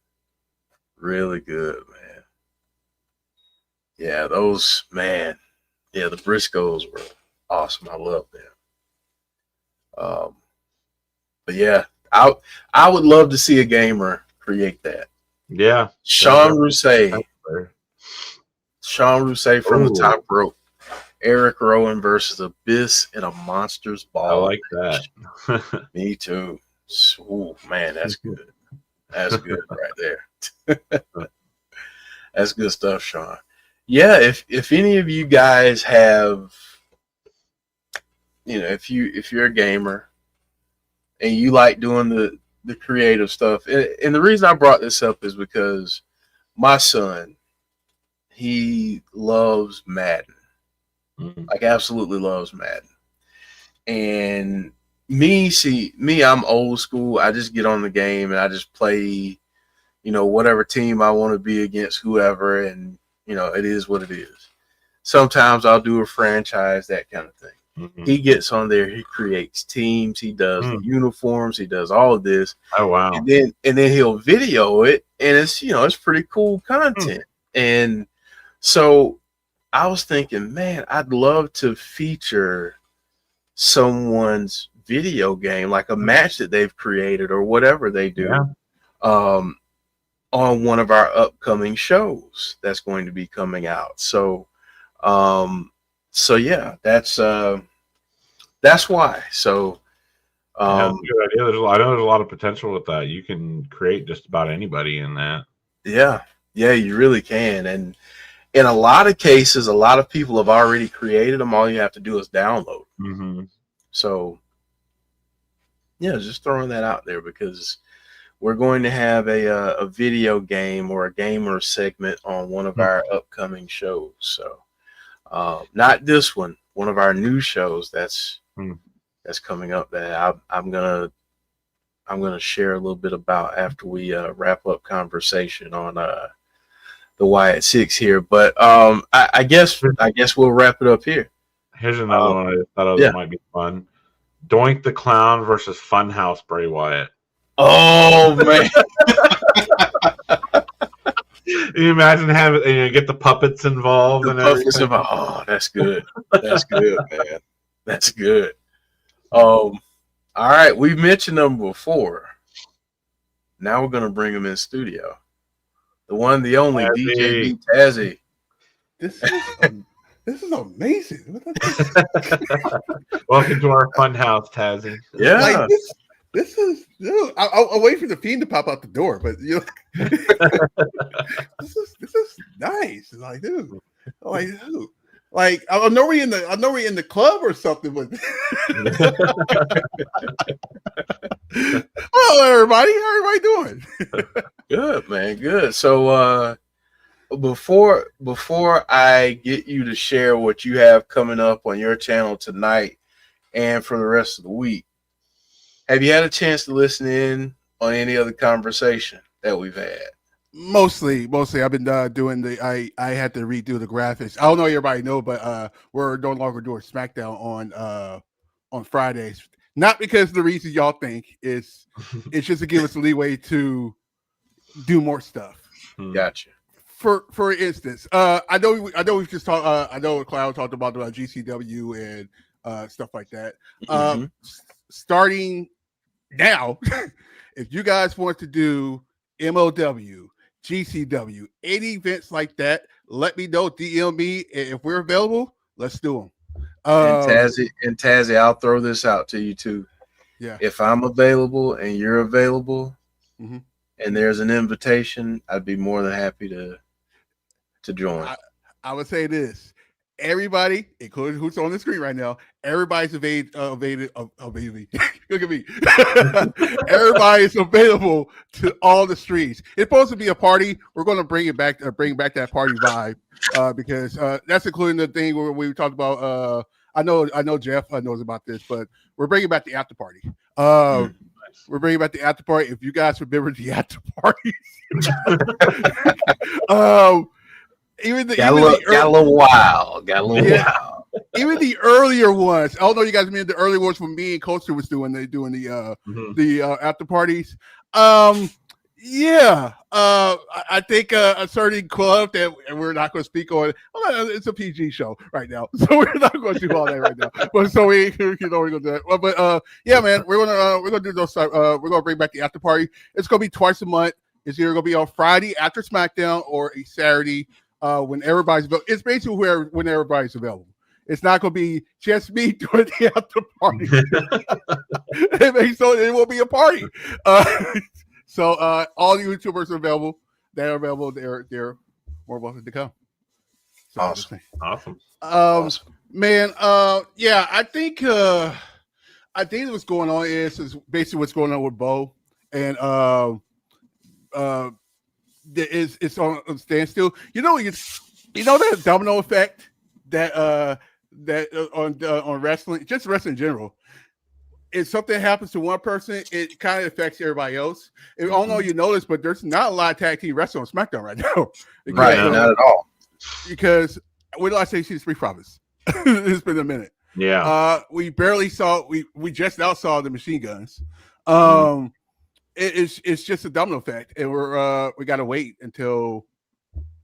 Really good, man. Yeah, those, man. Yeah, the Briscoes were awesome. I love them. But yeah, I would love to see a gamer create that. Yeah. Sean Rousseau from the top rope. Eric Rowan versus Abyss in a Monsters Ball. I like that. Me too. Ooh, man, that's good. That's good right there. That's good stuff, Sean. Yeah, if any of you guys have, if you're a gamer and you like doing the creative stuff, and the reason I brought this up is because my son, he loves Madden. Like absolutely loves Madden. And me, I'm old school. I just get on the game and I just play, whatever team I want to be against whoever. And You know, it is what it is. Sometimes I'll do a franchise, that kind of thing. Mhm. He gets on there, he creates teams, he does the uniforms, he does all of this. Oh wow. And then he'll video it, and it's, you know, it's pretty cool content. And so I was thinking, man, I'd love to feature someone's video game, like a match that they've created or whatever they do, on one of our upcoming shows that's going to be coming out. So yeah, that's why. So That's a good idea. I know there's a lot of potential with that. You can create just about anybody in that. yeah, you really can. And in a lot of cases, a lot of people have already created them. All you have to do is download. So yeah, just throwing that out there, because we're going to have a video game or a gamer segment on one of our upcoming shows. So not this one of our new shows that's coming up that I'm gonna share a little bit about after we wrap up conversation on the Wyatt Sicks here. But I guess we'll wrap it up here. Here's another one I thought might be fun. Doink the Clown versus Funhouse Bray Wyatt. Oh man. You imagine having, get the puppets involved and everything. Oh, that's good. That's good, man. That's good. All right, we mentioned them before. Now we're gonna bring them in studio. The one, the only Tazzy. DJ B Tazzy. This is amazing. Welcome to our fun house, Tazzy. Yeah. Like, this is. I'll wait for the Fiend to pop out the door, but this is nice. Like, dude. Like, I know we're in the club or something, but hello everybody. How everybody doing? Good, man. Good. So before I get you to share what you have coming up on your channel tonight and for the rest of the week, have you had a chance to listen in on any other conversation that we've had? Mostly. I've been doing I had to redo the graphics. I don't know if everybody know, but we're no longer doing SmackDown on Fridays. Not because of the reason y'all think. It's just to give us a leeway to do more stuff. Gotcha. For instance, I know we've just talked. I know Cloud talked about GCW and stuff like that. Starting now, if you guys want to do MOW, GCW, any events like that, let me know. DM me, and if we're available, let's do them. And Tazzy, I'll throw this out to you too. Yeah. If I'm available and you're available, and there's an invitation, I'd be more than happy to join. I would say this: everybody, including who's on the screen right now, everybody's available. Look at me. Everybody's available to all the streets. It's supposed to be a party. We're going to bring back that party vibe because that's including the thing where we talked about. I know Jeff knows about this, but we're bringing back the after party. We're bringing back the after party. If you guys remember the after parties, got a little wild. Even the earlier ones. I don't know you guys mean the earlier ones when me and Coaster was doing the after parties. I think a certain club that we're not going to speak on. It's a PG show right now, so we're not going to do all that right now. But so we're going to do that. But man, we're gonna do those. We're gonna bring back the after party. It's going to be twice a month. It's either going to be on Friday after SmackDown or a Saturday when everybody's available. It's basically when everybody's available. It's not going to be just me doing the after party. So it will be a party. So all the YouTubers are available. They're available. They're more welcome to come. So Awesome. Man. I think what's going on is basically what's going on with Bo, and it's on standstill. You know that domino effect that on wrestling, just wrestling in general. If something happens to one person, it kind of affects everybody else. I don't know if you notice, but there's not a lot of tag team wrestling on SmackDown right now. Right, not at all. because wait till I say see the Street Profits. It's been a minute. Yeah. We barely saw. We just now saw the machine guns. It's just a domino effect, and we got to wait until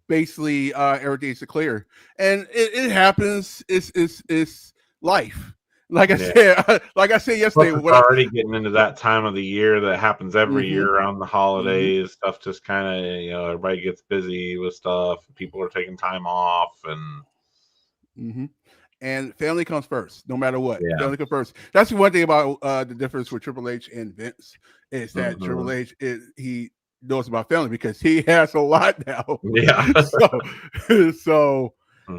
basically everything's clear, and it happens. It's life. Like I said, yesterday, We're already getting into that time of the year that happens every year around the holidays. Stuff just kind of, everybody gets busy with stuff. People are taking time off, and family comes first, no matter what. Yeah. Family comes first. That's the one thing about the difference with Triple H and Vince is that Triple H he knows about family because he has a lot now. Yeah. so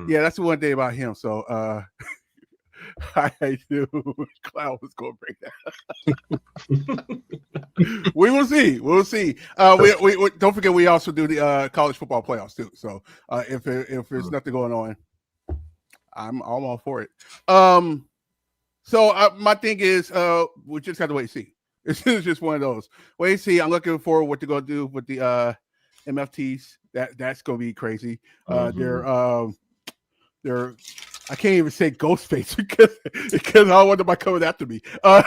yeah, that's the one thing about him. So I knew Cloud was going to bring that. We will see. We'll see. We don't forget we also do the college football playoffs too. So if there's nothing going on, I'm all for it. So my thing is we just have to wait and see. It's just one of those. Wait and see. I'm looking forward what they're gonna do with the MFTs. That's gonna be crazy. They're I can't even say Ghostface because I don't want them coming after me. I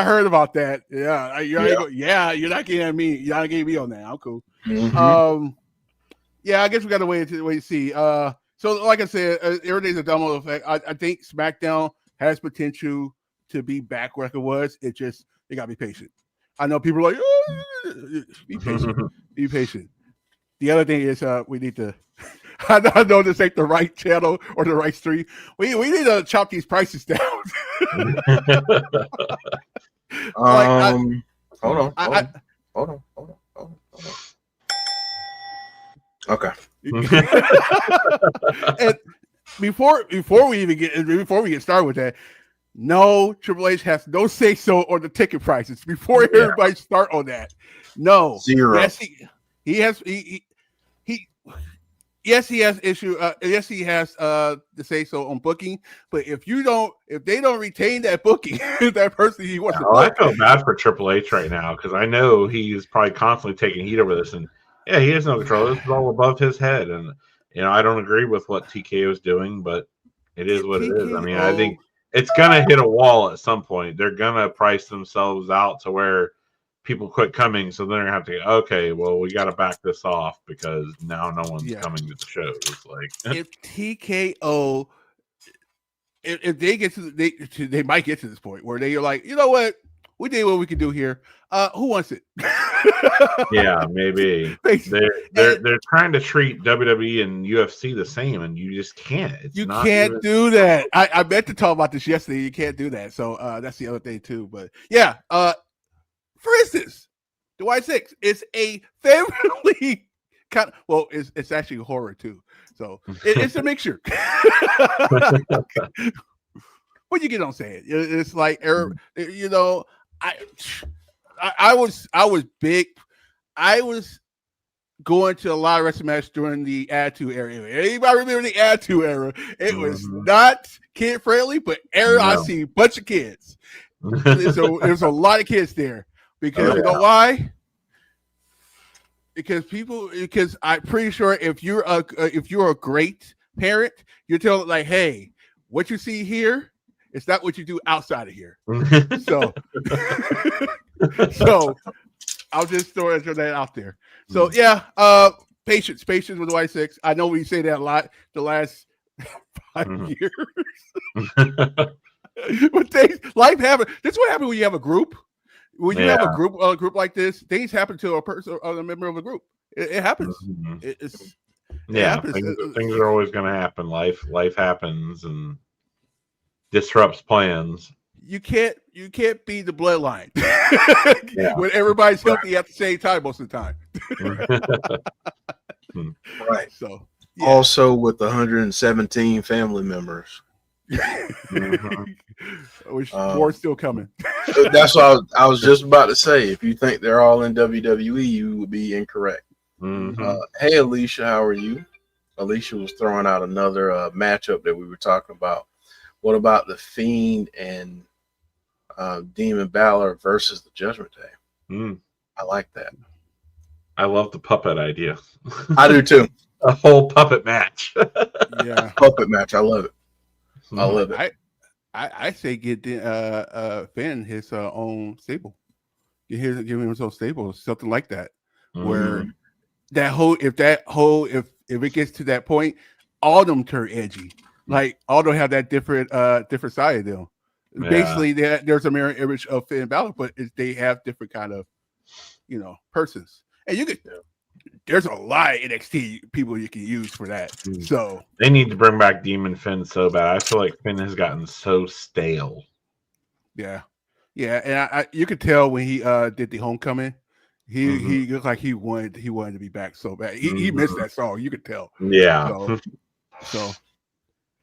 heard about that. You're not getting me. You're not getting me on that. I'm cool. I guess we got to wait and see. So like I said, everything's a domino effect. I think SmackDown has potential to be back where it was. They got to be patient. I know people are like, be patient. Be patient. The other thing is we need to. I know this ain't the right channel or the right stream. We need to chop these prices down. Hold on. Okay. And before we get started with that, no, Triple H has no say so on the ticket prices. Before everybody start on that, no, 0. Yes, he has issue. Yes, he has to say so on booking. But if they don't retain that booking, that person he wants to book. I feel bad for Triple H right now because I know he's probably constantly taking heat over this, and he has no control. This is all above his head, and I don't agree with what TKO is doing, but it is what it is. I mean, I think it's gonna hit a wall at some point. They're gonna price themselves out to where people quit coming, so they're gonna have to okay, well, we got to back this off because now no one's coming to the shows. Like if TKO, if they get they might get to this point where they're like, you know what, we did what we could do here. Who wants it? Yeah, maybe they're trying to treat WWE and UFC the same, and you just can't. You can't do that. I meant to talk about this yesterday. You can't do that. So that's the other thing too. But yeah. For instance, the Wyatt Sicks is a family kind of, well, it's actually horror too. So it's a mixture. What you get on saying? It's like, I was big. I was going to a lot of wrestling matches during the Attitude era. Anybody remember the Attitude era? It was not kid friendly, but I see a bunch of kids. There's a lot of kids there. Because you know why? Because I'm pretty sure if you're a great parent, you're telling like, hey, what you see here, it's not what you do outside of here. So I'll just throw that out there. So patience with the Wyatt Sicks. I know we say that a lot the last 5 years. But life happens. That's what happens when you have a group. When you have a group like this, things happen to a person or a member of a group. It happens. It happens. Things are always going to happen. Life happens and disrupts plans. You can't be the bloodline when everybody's healthy at the same time most of the time. Right. So also with 117 family members. Which war's still coming. That's what I was just about to say. If you think they're all in WWE, you would be incorrect. Hey, Alicia, how are you? Alicia was throwing out another matchup that we were talking about. What about the Fiend and Demon Balor versus the Judgment Day? I like that. I love the puppet idea. I do too. A whole puppet match. Yeah, Puppet match. I love it. I love it. I say get Finn his own stable. Give him his own stable, something like that. Where if it gets to that point, all of them turn edgy. Like all them have that different side of them. Yeah. Basically, there's a mirror image of Finn Balor, but they have different kind of persons. And you could there's a lot of NXT people you can use for that. So they need to bring back Demon Finn so bad. I feel like Finn has gotten so stale. Yeah, and you could tell when he did the Homecoming, he looked like he wanted to be back so bad. He missed that song. You could tell. Yeah. So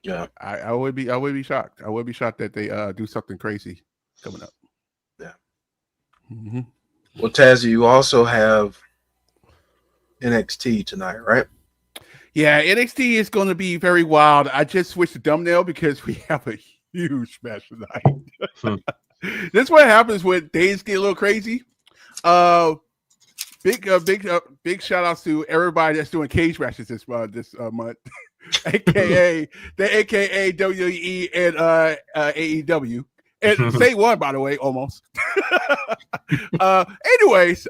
yeah, I would be shocked. I would be shocked that they do something crazy coming up. Yeah. Mm-hmm. Well, Tazzy, you also have NXT tonight, right? Yeah, NXT is going to be very wild. I just switched the thumbnail because we have a huge match tonight. This is what happens when days get a little crazy. Big shout outs to everybody that's doing cage matches this month, aka WWE and AEW. And say one, by the way, almost. Anyways,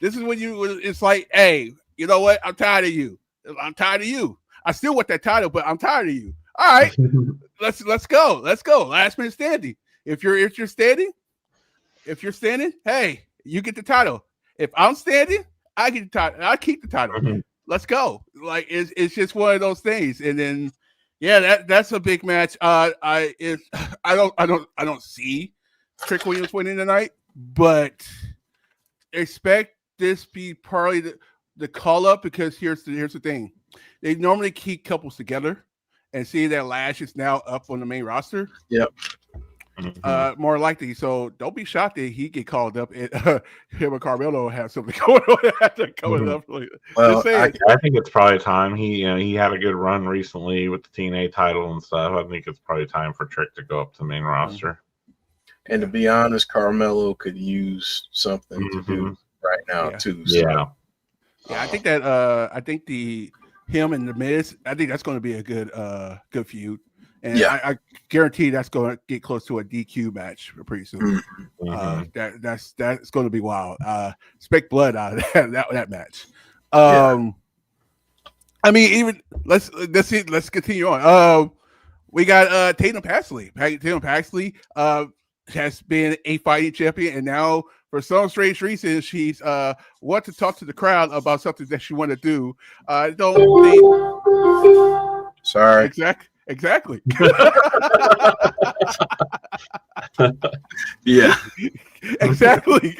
this is when it's like, hey, you know what? I'm tired of you. I still want that title, but I'm tired of you. All right, let's go. Last man standing. If you're standing, hey, you get the title. If I'm standing, I get the title. I keep the title. Let's go. Like it's just one of those things. And then that's a big match. I don't see Trick Williams winning tonight, but expect this be probably the call up because here's the thing. They normally keep couples together, and see that Lash is now up on the main roster. Yep. More likely. So don't be shocked that he get called up and him and Carmelo have something going on coming up. Well, I think it's probably time. He had a good run recently with the TNA title and stuff. I think it's probably time for Trick to go up to the main roster. And to be honest, Carmelo could use something to do right now too. So. Yeah, I think that him and the Miz, I think that's going to be a good feud. And I guarantee that's going to get close to a DQ match pretty soon. That's going to be wild. Expect blood out of that match. I mean, even let's continue on. We got Tatum Paxley. Tatum Paxley has been a fighting champion, and now for some strange reason, she's want to talk to the crowd about something that she want to do. I don't think. Sorry. Exactly. Yeah. Exactly.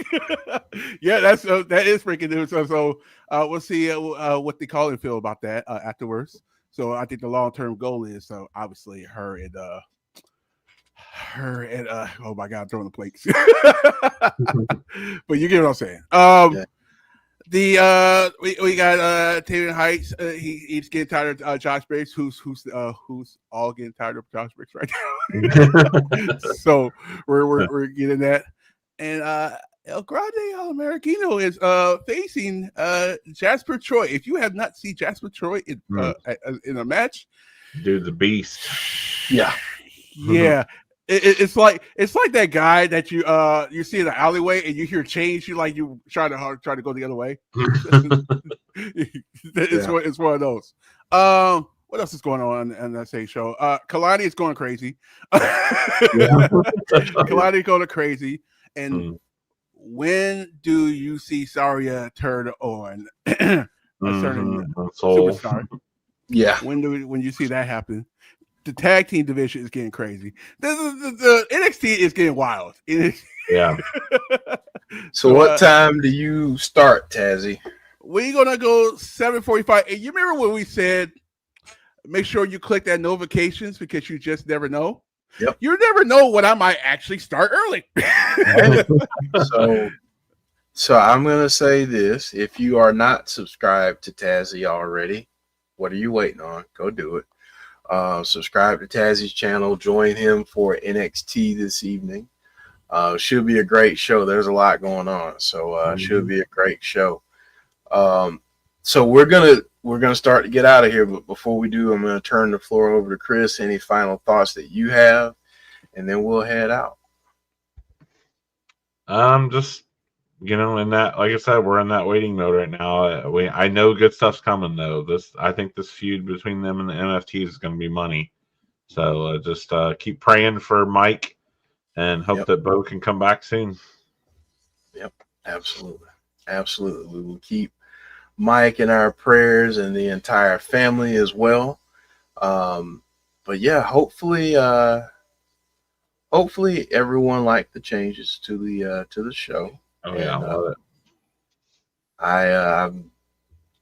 Yeah, that is freaking news. So we'll see what the calling feel about that afterwards. So I think the long-term goal is obviously her and oh my God, I'm throwing the plates. But you get what I'm saying. We got Taylor Heights. He's getting tired of Josh Briggs, who's all getting tired of Josh Briggs right now. So we're getting that, and El Grande Al Americano is facing Jasper Troy. If you have not seen Jasper Troy in a match, dude, the beast. Yeah. It's like that guy that you see in the alleyway and you hear change, you try to go the other way. It's one of those. What else is going on in that same show? Kalani is going crazy. Kalani is going crazy. And when do you see Saria turn on a certain superstar? Yeah. When you see that happen? The tag team division is getting crazy. The NXT is getting wild. Yeah. So what time do you start, Tazzy? We're gonna go 7:45. And you remember when we said, make sure you click that notifications because you just never know. Yep. You never know when I might actually start early. So I'm gonna say this: if you are not subscribed to Tazzy already, what are you waiting on? Go do it. Subscribe to Tazzy's channel. Join him for NXT this evening. Should be a great show. There's a lot going on, so should be a great show. So we're gonna start to get out of here, but before we do, I'm gonna turn the floor over to Chris. Any final thoughts that you have, and then we'll head out. Just in that, like I said, we're in that waiting mode right now. I know good stuff's coming though. I think this feud between them and the NFTs is going to be money. So just keep praying for Mike and hope that Bo can come back soon. Yep, absolutely. We will keep Mike in our prayers and the entire family as well. But yeah, hopefully everyone liked the changes to the show. Oh yeah, I love it.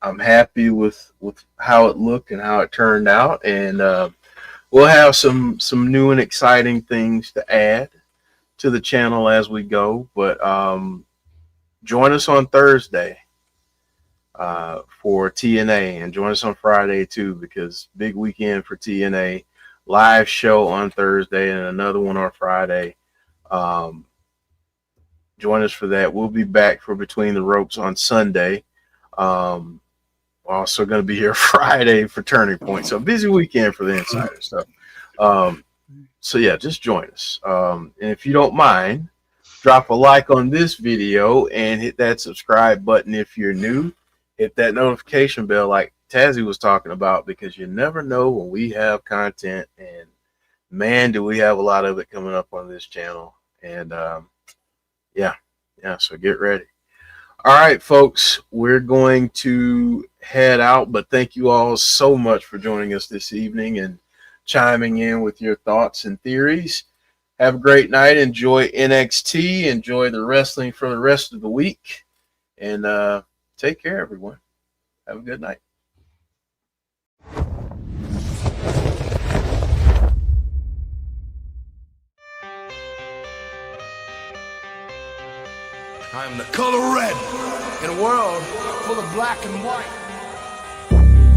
I'm happy with how it looked and how it turned out, and we'll have some new and exciting things to add to the channel as we go. But join us on Thursday for TNA, and join us on Friday too, because big weekend for TNA. Live show on Thursday and another one on Friday. Join us for that. We'll be back for Between the Ropes on Sunday. We're also going to be here Friday for Turning Point. So busy weekend for the Insiders. So yeah, just join us. And if you don't mind, drop a like on this video and hit that subscribe button if you're new. Hit that notification bell like Tazzy was talking about, because you never know when we have content, and man, do we have a lot of it coming up on this channel. And so get ready. All right, folks, we're going to head out, but thank you all so much for joining us this evening and chiming in with your thoughts and theories. Have a great night. Enjoy NXT. Enjoy the wrestling for the rest of the week, and take care, everyone. Have a good night. I am the color red in a world full of black and white.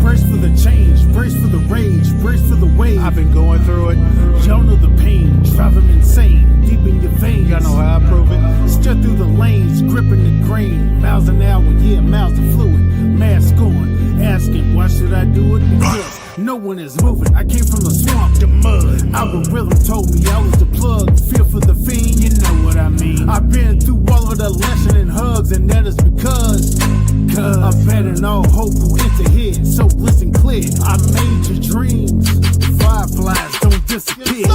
Brace for the change, brace for the rage, brace for the wave. I've been going through it. Y'all know the pain, driving me insane. Deep in your veins, y'all know how I prove it. Steer through the lanes, gripping the grain. Miles an hour, yeah, miles of fluid. Mask on, asking, why should I do it? Because no one is moving. I came from the swamp, the mud. Algorithm told me I was the plug. Feel for the fiend, you know what I mean. I've been through all of the lesson and hugs, and that is because I'm betting all hope will enter here. So listen clear, I made your dreams. Fireflies don't disappear.